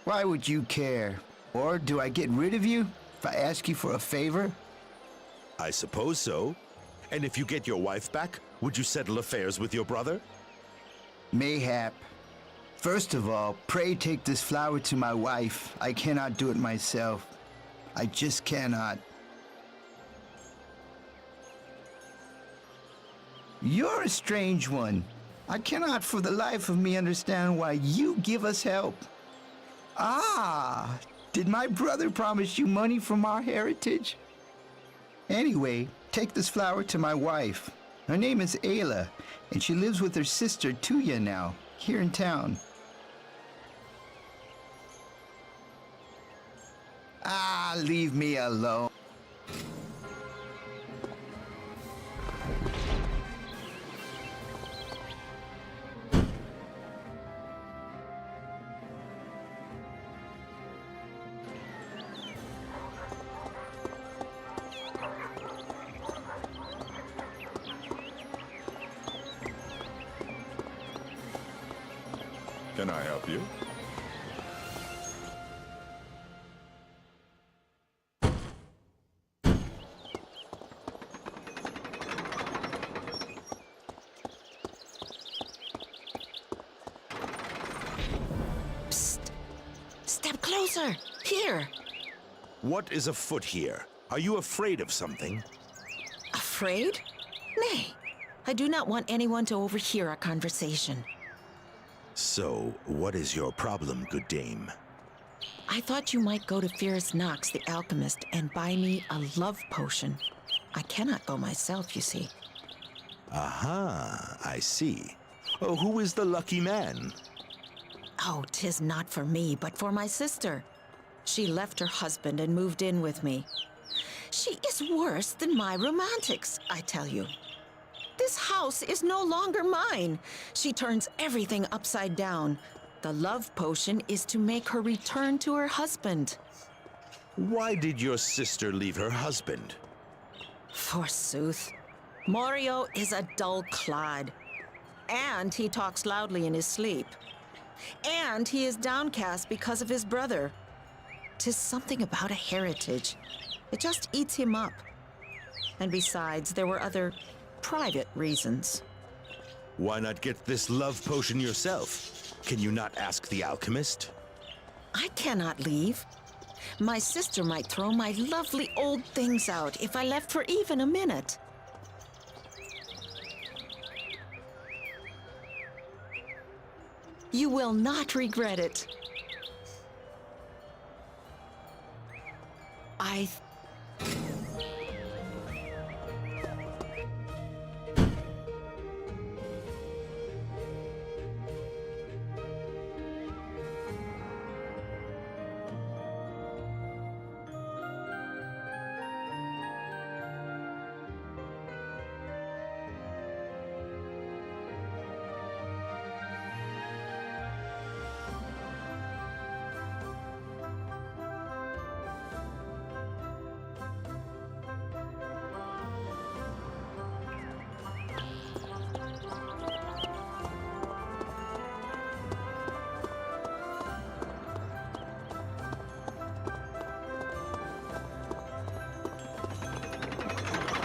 Why would you care? Or do I get rid of you if I ask you for a favor? I suppose so. And if you get your wife back, would you settle affairs with your brother? Mayhap. First of all, pray take this flower to my wife. I cannot do it myself. I just cannot. You're a strange one. I cannot for the life of me understand why you give us help. Did my brother promise you money from our heritage? Anyway, take this flower to my wife. Her name is Ayla, and she lives with her sister Tuya now, here in town. Leave me alone. Can I help you? Step closer! Here! What is afoot here? Are you afraid of something? Afraid? Nay. I do not want anyone to overhear our conversation. So, what is your problem, good dame? I thought you might go to Fierce Knox, the alchemist, and buy me a love potion. I cannot go myself, you see. Aha, I see. Oh, who is the lucky man? Oh, 'tis not for me, but for my sister. She left her husband and moved in with me. She is worse than my romantics, I tell you. This house is no longer mine. She turns everything upside down. The love potion is to make her return to her husband. Why did your sister leave her husband? Forsooth. Morio is a dull clod. And he talks loudly in his sleep. And he is downcast because of his brother. 'Tis something about a heritage. It just eats him up. And besides, there were other private reasons. Why not get this love potion yourself? Can you not ask the alchemist? I cannot leave. My sister might throw my lovely old things out if I left for even a minute. You will not regret it.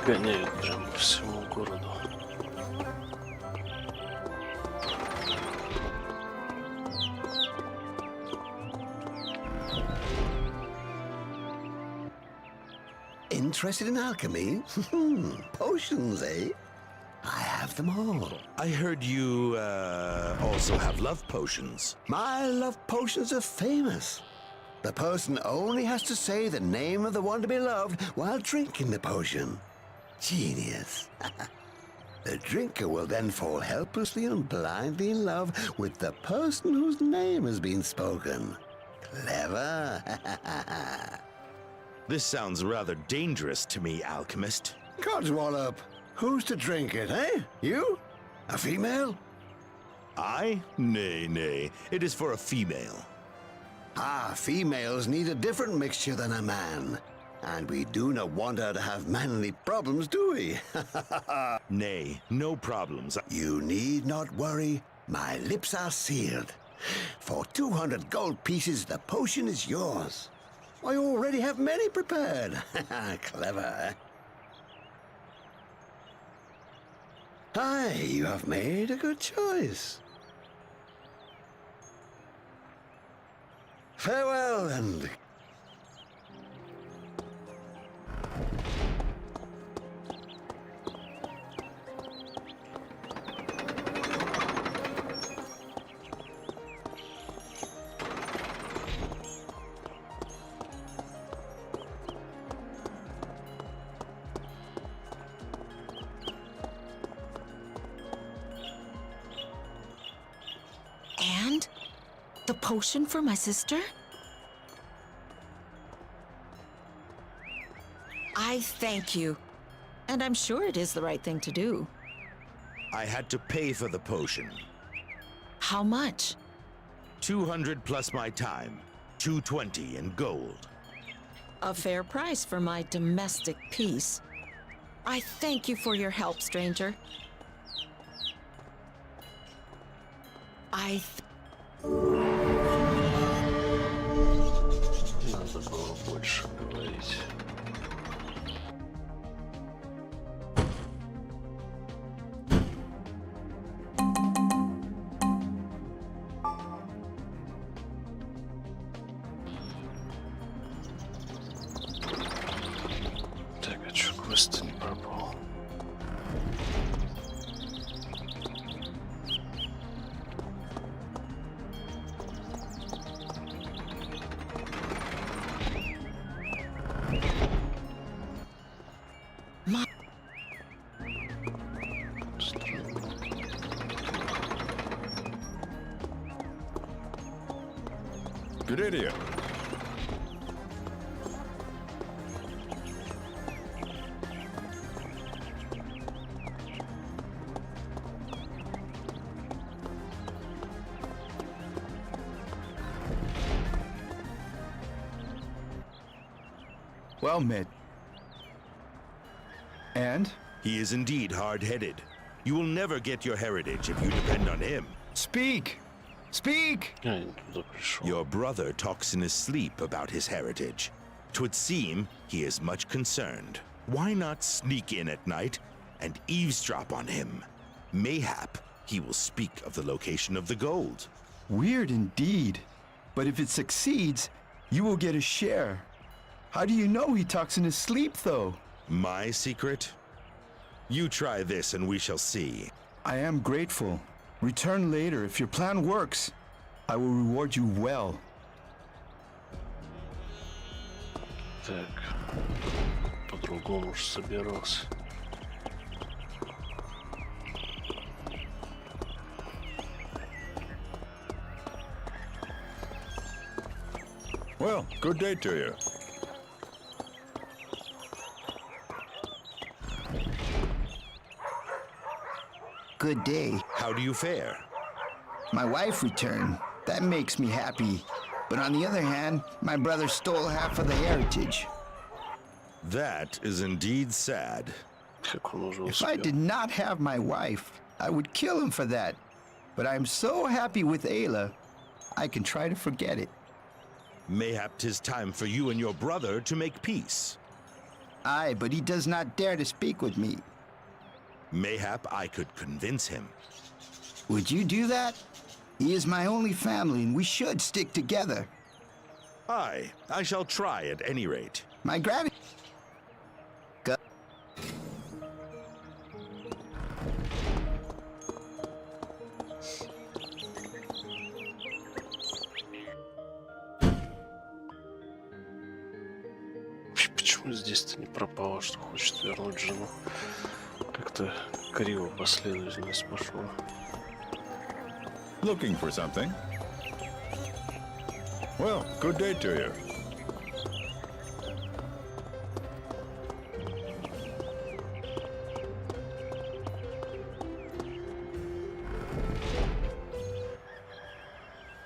Гоняют прям по всему городу. Interested in alchemy? Potions, eh? I have them all. I heard you, also have love potions. My love potions are famous. The person only has to say the name of the one to be loved while drinking the potion. Genius. The drinker will then fall helplessly and blindly in love with the person whose name has been spoken. Clever. This sounds rather dangerous to me, alchemist. Codswallop, who's to drink it, eh? You? A female? I? Nay, nay. It is for a female. Ah, females need a different mixture than a man. And we do not want her to have manly problems, do we? Nay, no problems. You need not worry. My lips are sealed. For 200 gold pieces, the potion is yours. I already have many prepared. Clever. Aye, you have made a good choice. Farewell, and... And the potion for my sister? I thank you. And I'm sure it is the right thing to do. I had to pay for the potion. How much? 200 plus my time. 220 in gold. A fair price for my domestic peace. I thank you for your help, stranger. Надо было больше говорить. Так, а чё квест не пропал? Good idea. Well met. And? He is indeed hard-headed. You will never get your heritage if you depend on him. Speak! Speak! Your brother talks in his sleep about his heritage. 'Twould seem he is much concerned. Why not sneak in at night and eavesdrop on him? Mayhap he will speak of the location of the gold. Weird indeed. But if it succeeds, you will get a share. How do you know he talks in his sleep, though? My secret? You try this and we shall see. I am grateful. Return later. If your plan works, I will reward you well. Так, по-другому уж собирался. Well, good day to you. Good day. How do you fare? My wife returned. That makes me happy. But on the other hand, my brother stole half of the heritage. That is indeed sad. If I did not have my wife, I would kill him for that. But I am so happy with Ayla, I can try to forget it. Mayhap 'tis time for you and your brother to make peace. Aye, but he does not dare to speak with me. Mayhap I could convince him. Would you do that? He is my only family, and we should stick together. Aye, I shall try at any rate. My gratitude. Почему здесь-то не пропало, что хочет вернуть жену? Как-то криво последовательность пошла. Looking for something? Well, good day to you.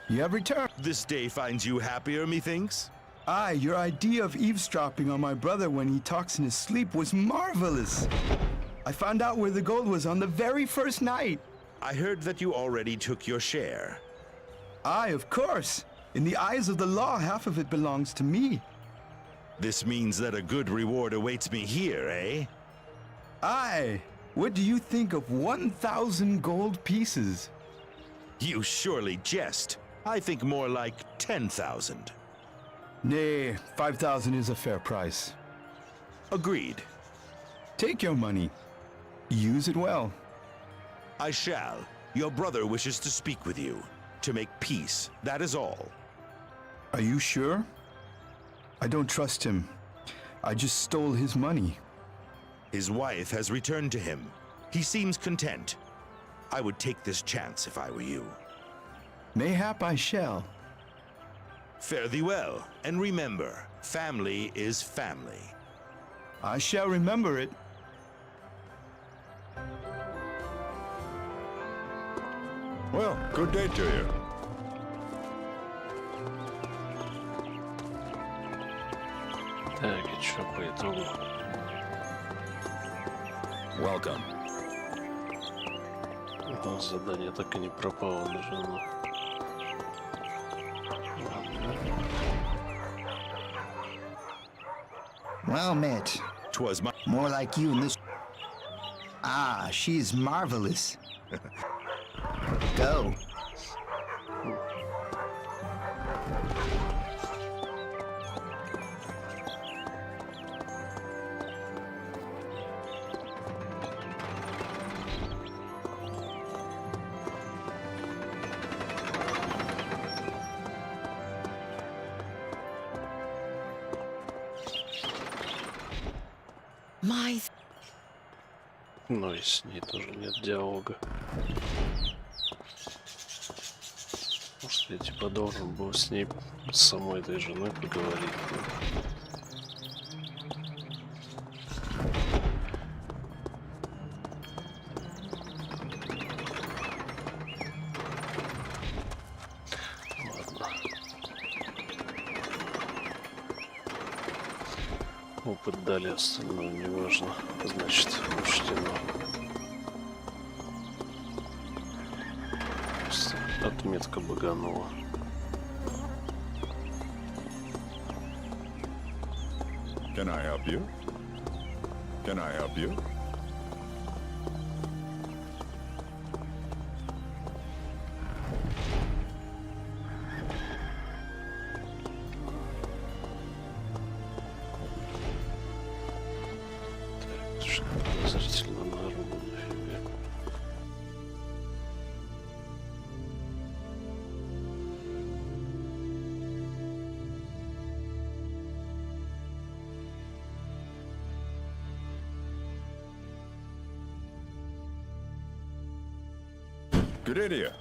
You have returned. This day finds you happier, methinks? Aye, your idea of eavesdropping on my brother when he talks in his sleep was marvelous. I found out where the gold was on the very first night. I heard that you already took your share. Aye, of course. In the eyes of the law, half of it belongs to me. This means that a good reward awaits me here, eh? Aye. What do you think of 1,000 gold pieces? You surely jest. I think more like 10,000. Nay, 5,000 is a fair price. Agreed. Take your money. Use it well. I shall. Your brother wishes to speak with you. To make peace, that is all. Are you sure? I don't trust him. I just stole his money. His wife has returned to him. He seems content. I would take this chance if I were you. Mayhap I shall. Fare thee well, and remember, family is family. I shall remember it. Well, good day to you. Так, и что по итогу? Welcome. Задание так и не пропало на жену. Well met. 'Twas my... More like you in this... Ah, she is marvelous. Go. My... Ну и с ней тоже нет диалога. Может, я типа должен был с ней, с самой этой женой поговорить. Ладно. Опыт дали, остальное неважно. Значит, учтено. Отметка баганула. Can I help you? Can I help you? Подозрительно народу нафига. Good idea.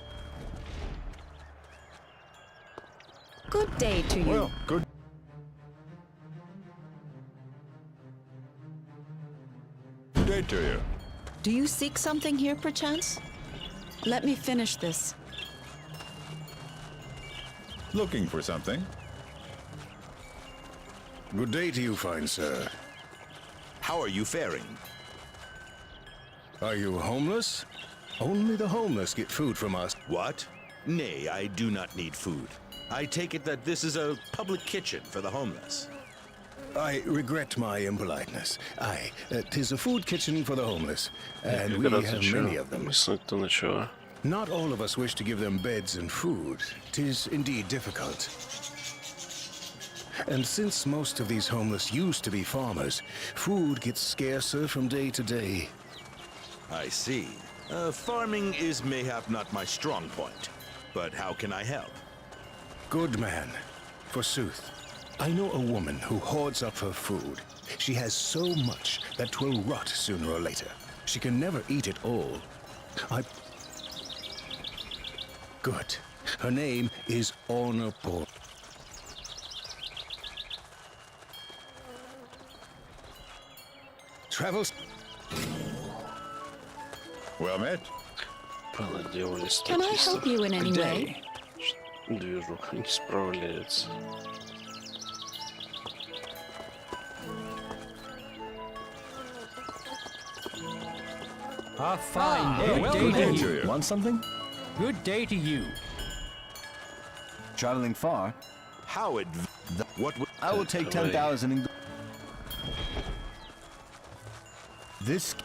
Good day to you. Well, good. Day to you. Do you seek something here, perchance? Let me finish this. Looking for something? Good day to you, fine sir. How are you faring? Are you homeless? Only the homeless get food from us. What? Nay, I do not need food. I take it that this is a public kitchen for the homeless. I regret my impoliteness. Aye, 'tis a food kitchen for the homeless, and we have many of them. Not all of us wish to give them beds and food. 'Tis indeed difficult. And since most of these homeless used to be farmers, food gets scarcer from day to day. I see. Farming is mayhap not my strong point, but how can I help? Good man, forsooth. I know a woman who hoards up her food. She has so much that 'twill rot sooner or later. She can never eat it all. Good. Her name is Honor Paul. Travels. Well met. Can I help you in any way? Движуха не справляется. A fine day. Welcome Good day to to you. you. Want something? Good day to you. Traveling far? How what would I will take 10,000 in this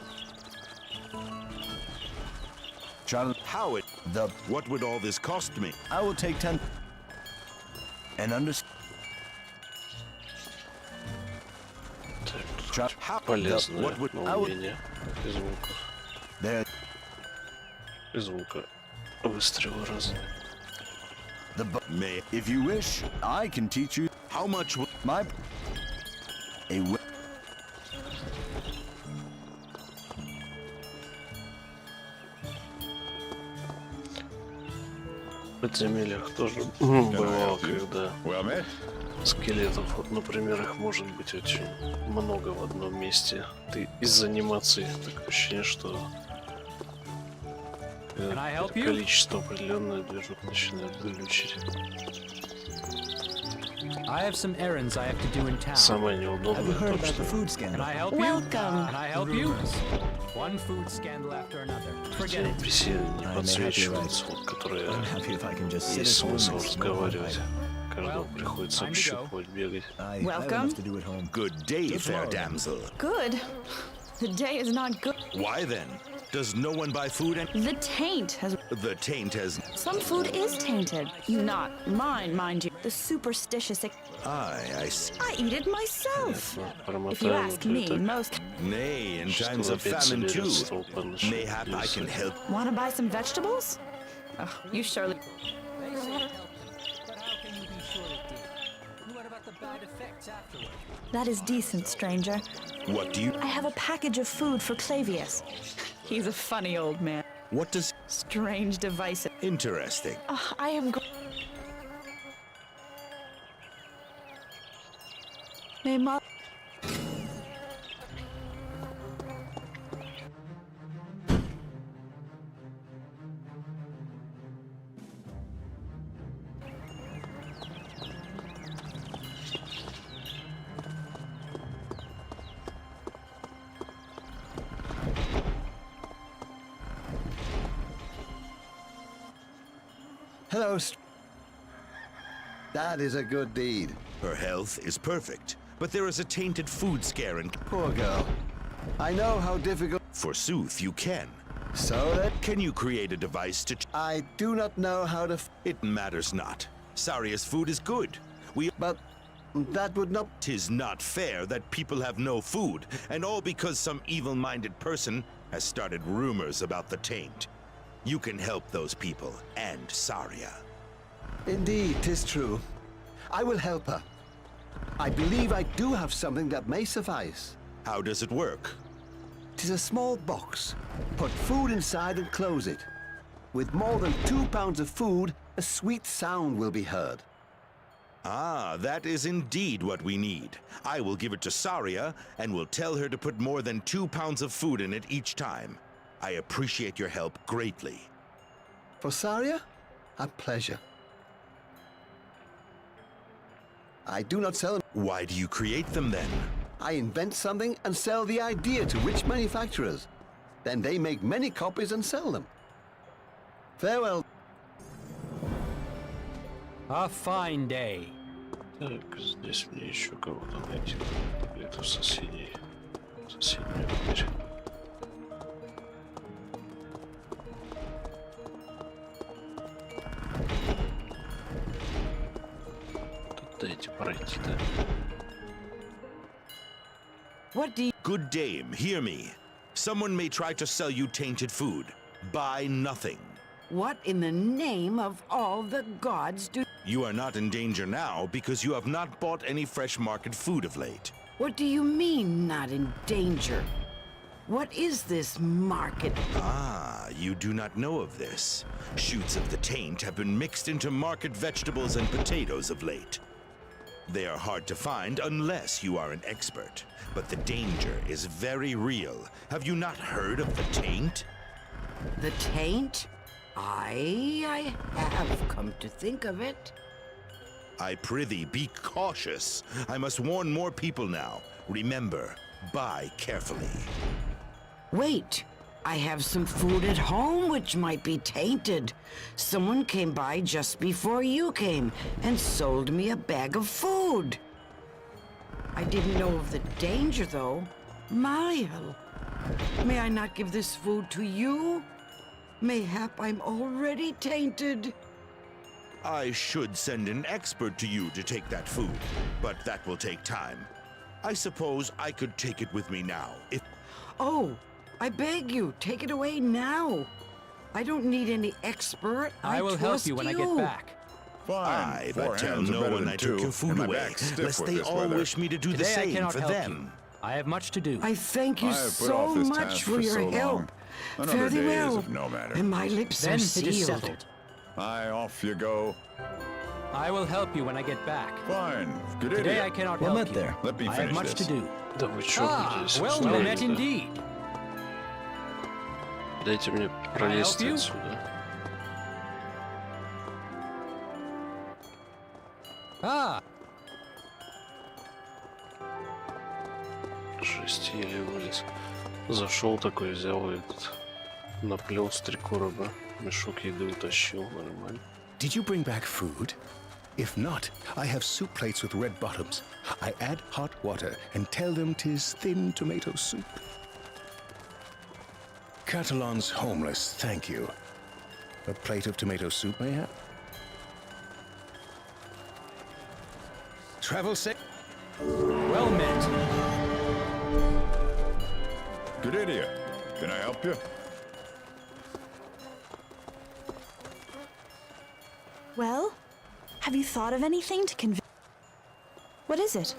travel. How it the what would all this cost me? I will take 10 and understand. Полезное умение и звука. И звука выстрела разные. If you wish, I can teach you. How much would my В подземельях тоже бывало, когда скелетов, вот, например, их может быть очень много в одном месте. Ты из анимации такое ощущение, что количество определенное движок начинает глючить. I have some errands I have to do in town. Самое неудобное то, что Can I help you? Welcome. Can I help you? One food scandal after another. Forget it. NPC не подсвечиваются, вот, которые есть смысл разговаривать. Каждому приходится общупывать, бегать. Welcome. Good day, fair damsel. Good. The day is not good. Why then? Does no one buy food and The taint has... the taint has Some food is tainted. Not mine, mind you. The superstitious... I see. I eat it myself. If you ask me, most... Nay, in times of famine too. Mayhap I can help. Want to buy some vegetables? Oh, you surely... That is decent, stranger. What do you... I have a package of food for Clavius. He's a funny old man. What does... Strange devices. Interesting. I am... May mother... Hello, That is a good deed. Her health is perfect, but there is a tainted food scare and... Poor girl. I know how difficult... Forsooth, you can. So that... Can you create a device to... I do not know how to... It matters not. Saria's food is good. But that would not... 'Tis not fair that people have no food, and all because some evil-minded person has started rumors about the taint. You can help those people and Saria. Indeed, 'tis true. I will help her. I believe I do have something that may suffice. How does it work? 'Tis a small box. Put food inside and close it. With more than 2 pounds of food, a sweet sound will be heard. Ah, that is indeed what we need. I will give it to Saria, and will tell her to put more than 2 pounds of food in it each time. I appreciate your help greatly. For Saria? A pleasure. I do not sell them. Why do you create them then? I invent something and sell the idea to rich manufacturers. Then they make many copies and sell them. Farewell. A fine day. Так, здесь мне еще кого-то найти. Где-то в соседнюю дверь. Тут дайте пройти-то. What do you... Good dame, hear me. Someone may try to sell you tainted food. Buy nothing. What in the name of all the gods do... You are not in danger now because you have not bought any fresh market food of late. What do you mean, not in danger? What is this market? Ah, you do not know of this. Shoots of the taint have been mixed into market vegetables and potatoes of late. They are hard to find unless you are an expert. But the danger is very real. Have you not heard of the taint? The taint? I have come to think of it. I prithee, be cautious. I must warn more people now. Remember, buy carefully. Wait, I have some food at home which might be tainted. Someone came by just before you came and sold me a bag of food. I didn't know of the danger, though. Mariel, may I not give this food to you? Mayhap I'm already tainted. I should send an expert to you to take that food, but that will take time. I suppose I could take it with me now, if... Oh, I beg you, take it away now. I don't need any expert. I will help you when I get back. Aye, but tell no one I took your food away, lest they all wish me to do the same for them. I have much to do. I thank you so much for your help. Fare thee well. No matter. And my lips are sealed. It is settled. Aye, off you go. I will help you when I get back. Fine. Good idea. Today I cannot help you. There. Let me finish I have much this. to do. Да вы чё здесь? Well met indeed. Дайте мне пролезть отсюда. Ah. Жесть, еле вылез. Зашел такой, взял этот, наплел с 3 короба, мешок еды утащил, нормально. Did you bring back food? If not, I have soup plates with red bottoms. I add hot water and tell them 'tis thin tomato soup. Catalan's homeless, thank you. A plate of tomato soup, mayhap? Travel safe. Well met. Good idea. Can I help you? Well, have you thought of anything to convince... What is it?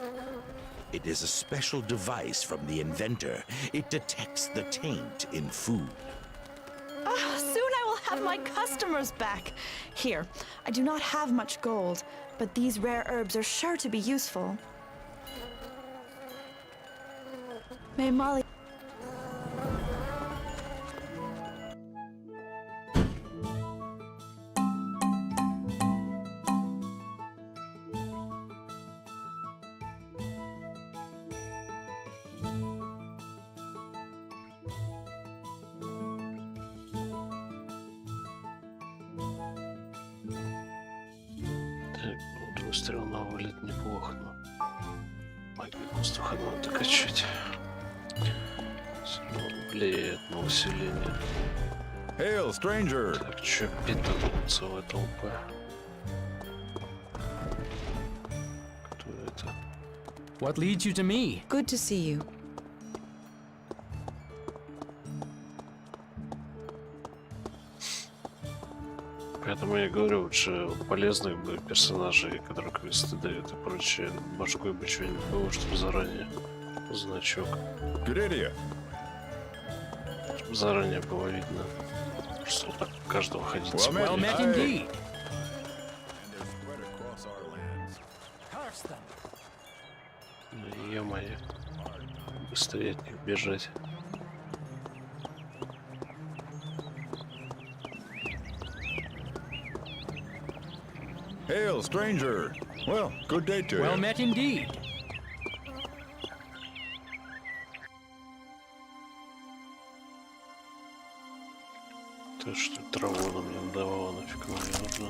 It is a special device from the inventor. It detects the taint in food. Soon I will have my customers back. Here, I do not have much gold, but these rare herbs are sure to be useful. May Molly... выстрел на вылет неплохо, но магию воздуха надо качать. Влияет на усиление. Hail, stranger! Так, чё, целая толпа. Кто это? What leads you to me? Good to see you. Поэтому я говорю, лучше полезных бы персонажей, которые квесты дают и прочее, башкой бы что-нибудь было, чтобы заранее значок. Чтобы заранее было видно, что так каждого ходить. Well met indeed. Ну, ё-моё. Быстрее от них бежать. Hail, stranger! Well, good day to you. Well met indeed. То, что траву она мне надавала, нафиг она мне нужна.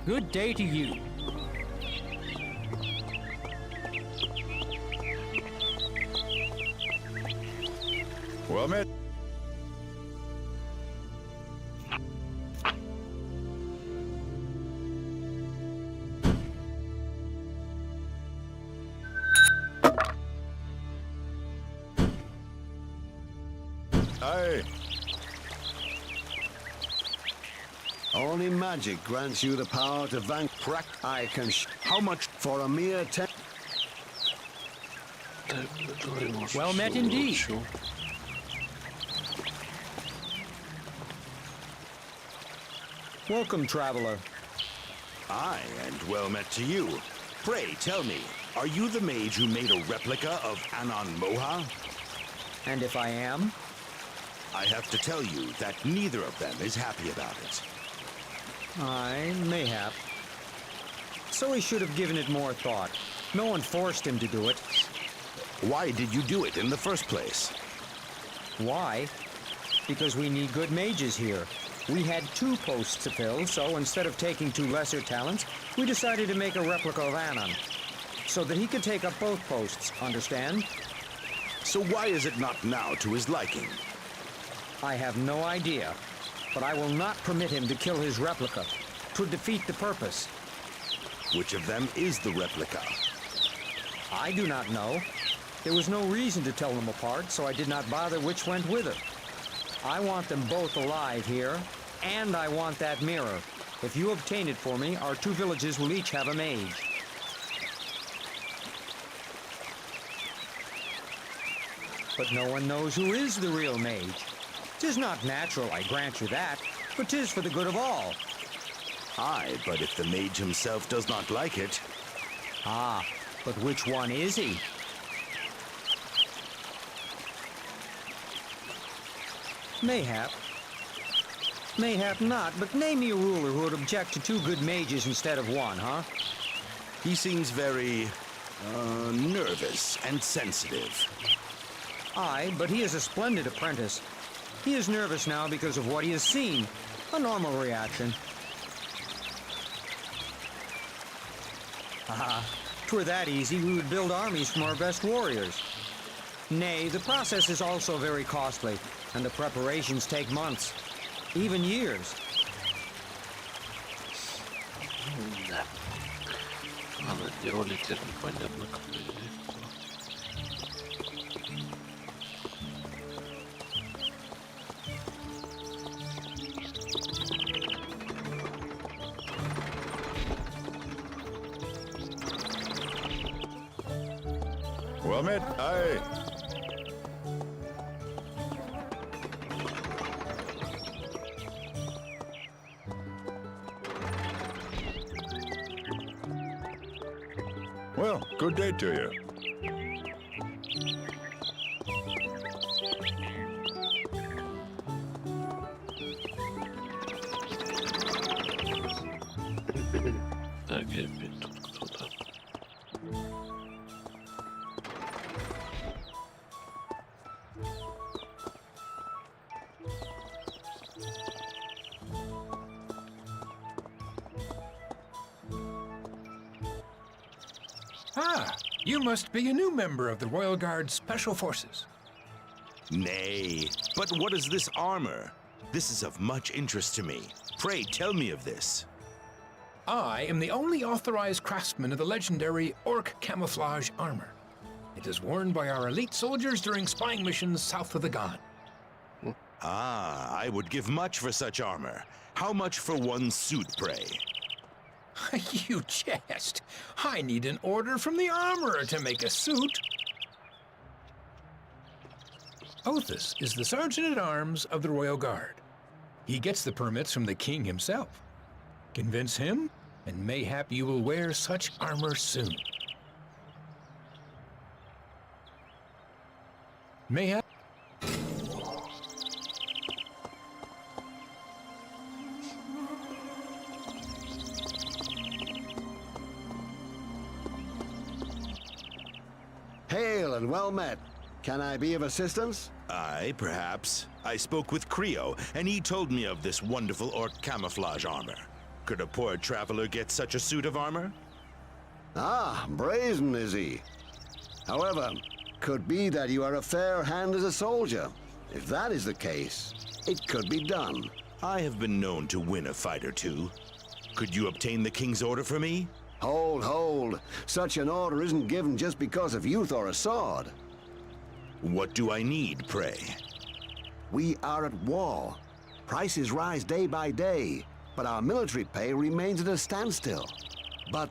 Good day to you. Well met. Aye. Only magic grants you the power to vanquish. I can. How much for a mere 10? Well met indeed. Welcome, traveler. Aye, and well met to you. Pray, tell me, are you the mage who made a replica of Anon Moha? And if I am? I have to tell you that neither of them is happy about it. Mayhap. So he should have given it more thought. No one forced him to do it. Why did you do it in the first place? Why? Because we need good mages here. We had 2 posts to fill, so instead of taking 2 lesser talents, we decided to make a replica of Anon, so that he could take up both posts, understand? So why is it not now to his liking? I have no idea, but I will not permit him to kill his replica. 'Twould defeat the purpose. Which of them is the replica? I do not know. There was no reason to tell them apart, so I did not bother which went with it. I want them both alive here, and I want that mirror. If you obtain it for me, our 2 villages will each have a mage. But no one knows who is the real mage. 'Tis not natural, I grant you that, but 'tis for the good of all. Aye, but if the mage himself does not like it... Ah, but which one is he? Mayhap. Mayhap not, but name me a ruler who would object to 2 good mages instead of 1, huh? He seems very, nervous and sensitive. Aye, but he is a splendid apprentice. He is nervous now because of what he has seen. A normal reaction. Ah, twere that easy, we would build armies from our best warriors. Nay, the process is also very costly, and the preparations take months, even years. Да. Ладно, делали теперь непонятно, как это. Well met. Aye. Well, good day to you. И опять тут кто-то. Ah, you must be a new member of the Royal Guard Special Forces. Nay, but what is this armor? This is of much interest to me. Pray tell me of this. I am the only authorized craftsman of the legendary Orc camouflage armor. It is worn by our elite soldiers during spying missions south of the Ghan. Ah, I would give much for such armor. How much for one suit, pray? You jest. I need an order from the armorer to make a suit. Othis is the Sergeant-at-Arms of the Royal Guard. He gets the permits from the king himself. Convince him, and mayhap you will wear such armor soon. Mayhap... Hail and well met. Can I be of assistance? Aye, perhaps. I spoke with Creo, and he told me of this wonderful orc camouflage armor. Could a poor traveler get such a suit of armor? Ah, brazen is he. However, could be that you are a fair hand as a soldier. If that is the case, it could be done. I have been known to win a fight or two. Could you obtain the king's order for me? Hold, hold. Such an order isn't given just because of youth or a sword. What do I need, pray? We are at war. Prices rise day by day, but our military pay remains at a standstill. But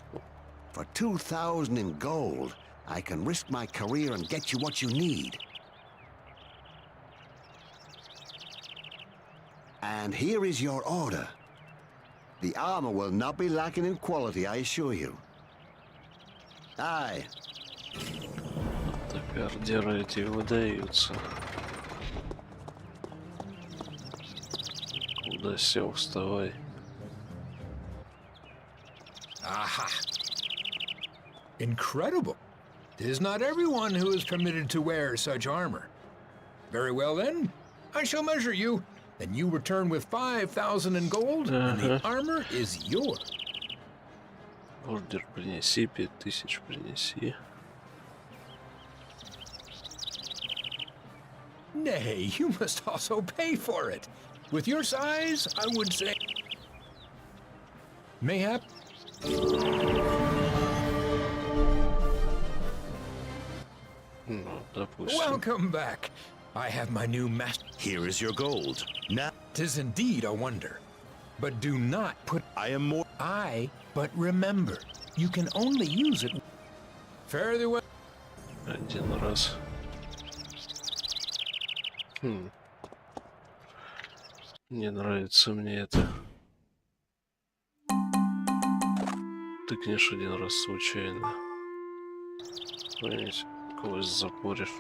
for 2,000 in gold, I can risk my career and get you what you need. And here is your order. The armor will not be lacking in quality, I assure you. Aye. Так, ордера эти выдаются. Куда сел, вставай. Aha! Incredible! 'Tis not everyone who is permitted to wear such armor. Very well then, I shall measure you. Then you return with 5,000 in gold, and the armor is yours. Ордер принеси, 5000 принеси. Nay, you must also pay for it. With your size, I would say... Mayhap... Welcome back. I have my new master. Here is your gold. Now... 'Tis indeed a wonder. But do not put... I am more... But remember, you can only use it... Fare thee well. Один раз. Не нравится мне это. Тыкнешь один раз случайно. Понимаете, кого-то запоришь.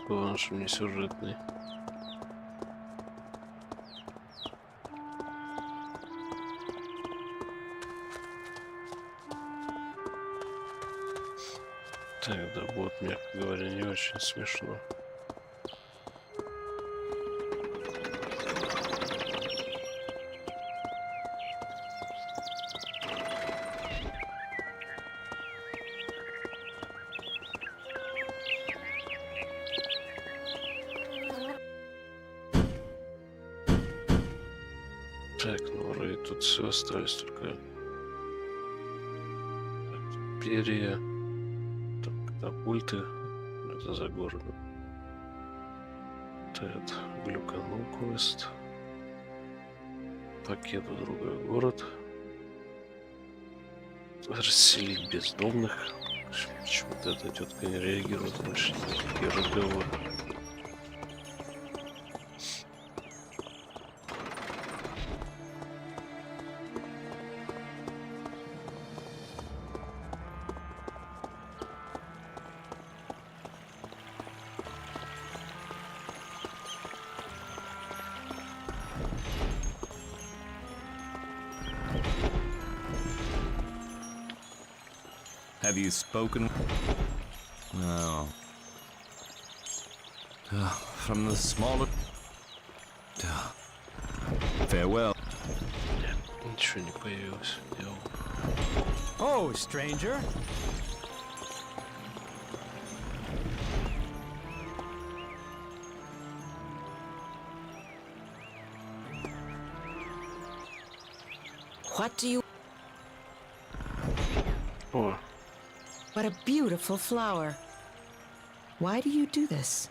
Главное, что не сюжетный. Так, да, будет, мягко говоря, не очень смешно. Так, ну вроде тут все осталось, только перья, там катапульты, это за городом. Так, глюканул квест. Пакет в другой город. Расселить бездомных. Почему-то эта тетка не реагирует больше на такие разговоры. Have you spoken? No. From the smaller... Farewell. Ничего не появилось. Oh, stranger. What do you... О. What a beautiful flower. Why do you do this?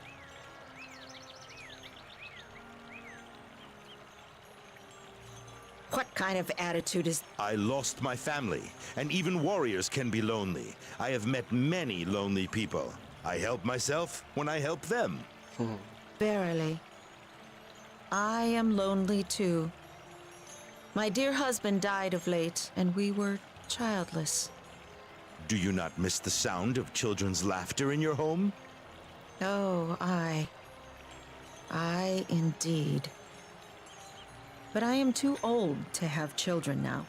What kind of attitude is... I lost my family, and even warriors can be lonely. I have met many lonely people. I help myself when I help them. Verily. I am lonely too. My dear husband died of late, and we were childless. Do you not miss the sound of children's laughter in your home? Oh, I indeed. But I am too old to have children now.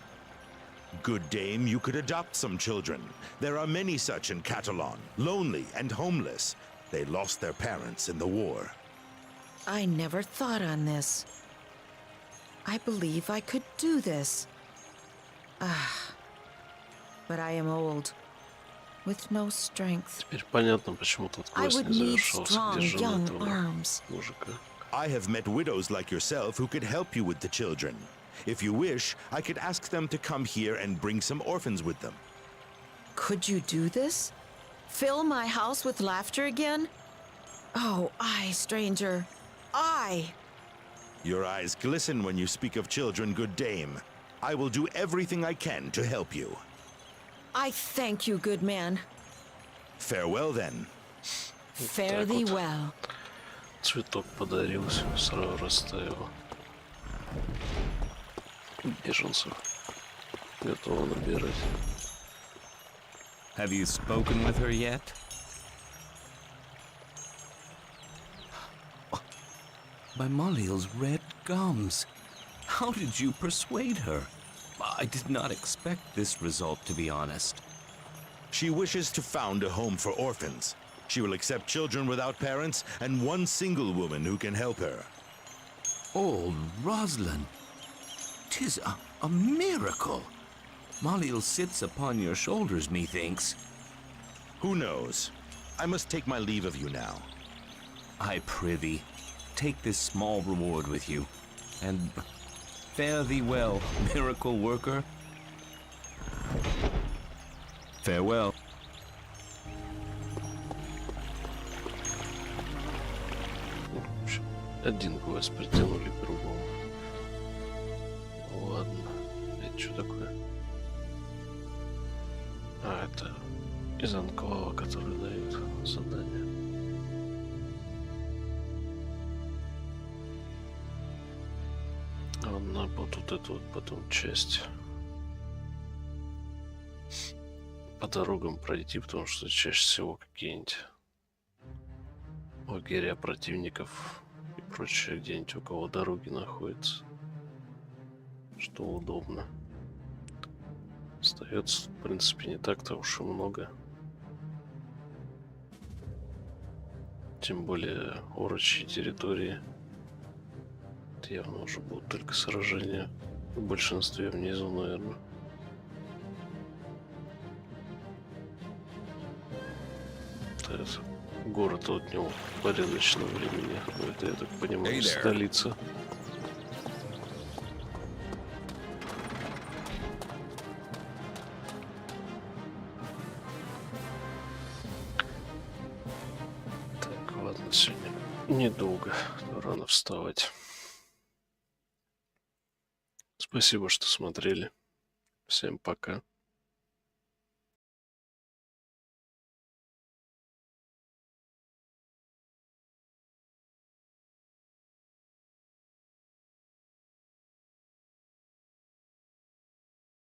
Good dame, you could adopt some children. There are many such in Catalan, lonely and homeless. They lost their parents in the war. I never thought on this. I believe I could do this. But I am old, with no strength. Теперь понятно, почему тот I квест would не need завершался, strong где жил young этого arms. мужика. I have met widows like yourself who could help you with the children. If you wish, I could ask them to come here and bring some orphans with them. Could you do this? Fill my house with laughter again? Oh, I, stranger. I! Your eyes glisten when you speak of children, good dame. I will do everything I can to help you. I thank you, good man. Farewell, then. Fare thee well. Цветок подарился, сразу растаял. Беженцев готова набирать. Have you spoken with her yet? By Malil's red gums. How did you persuade her? I did not expect this result, to be honest. She wishes to found a home for orphans. She will accept children without parents and one single woman who can help her. Old Roslyn. 'Tis a miracle. Malil sits upon your shoulders, methinks. Who knows? I must take my leave of you now. I prithee, take this small reward with you, and fare thee well, miracle worker. Farewell. Один квест притянули к другому. Ладно. Это что такое? А, это из анклава, который дает задание. Надо вот эту вот потом часть по дорогам пройти, потому что чаще всего какие-нибудь лагеря противников и прочее где-нибудь у кого дороги находятся, что удобно. Остается, в принципе, не так-то уж и много. Тем более урочьи территории. Это явно уже будут только сражения. В большинстве внизу, наверное. Это город от него порядочно времени. Но это, я так понимаю, столица. Так, ладно, сегодня недолго. Рано вставать. Спасибо, что смотрели. Всем пока.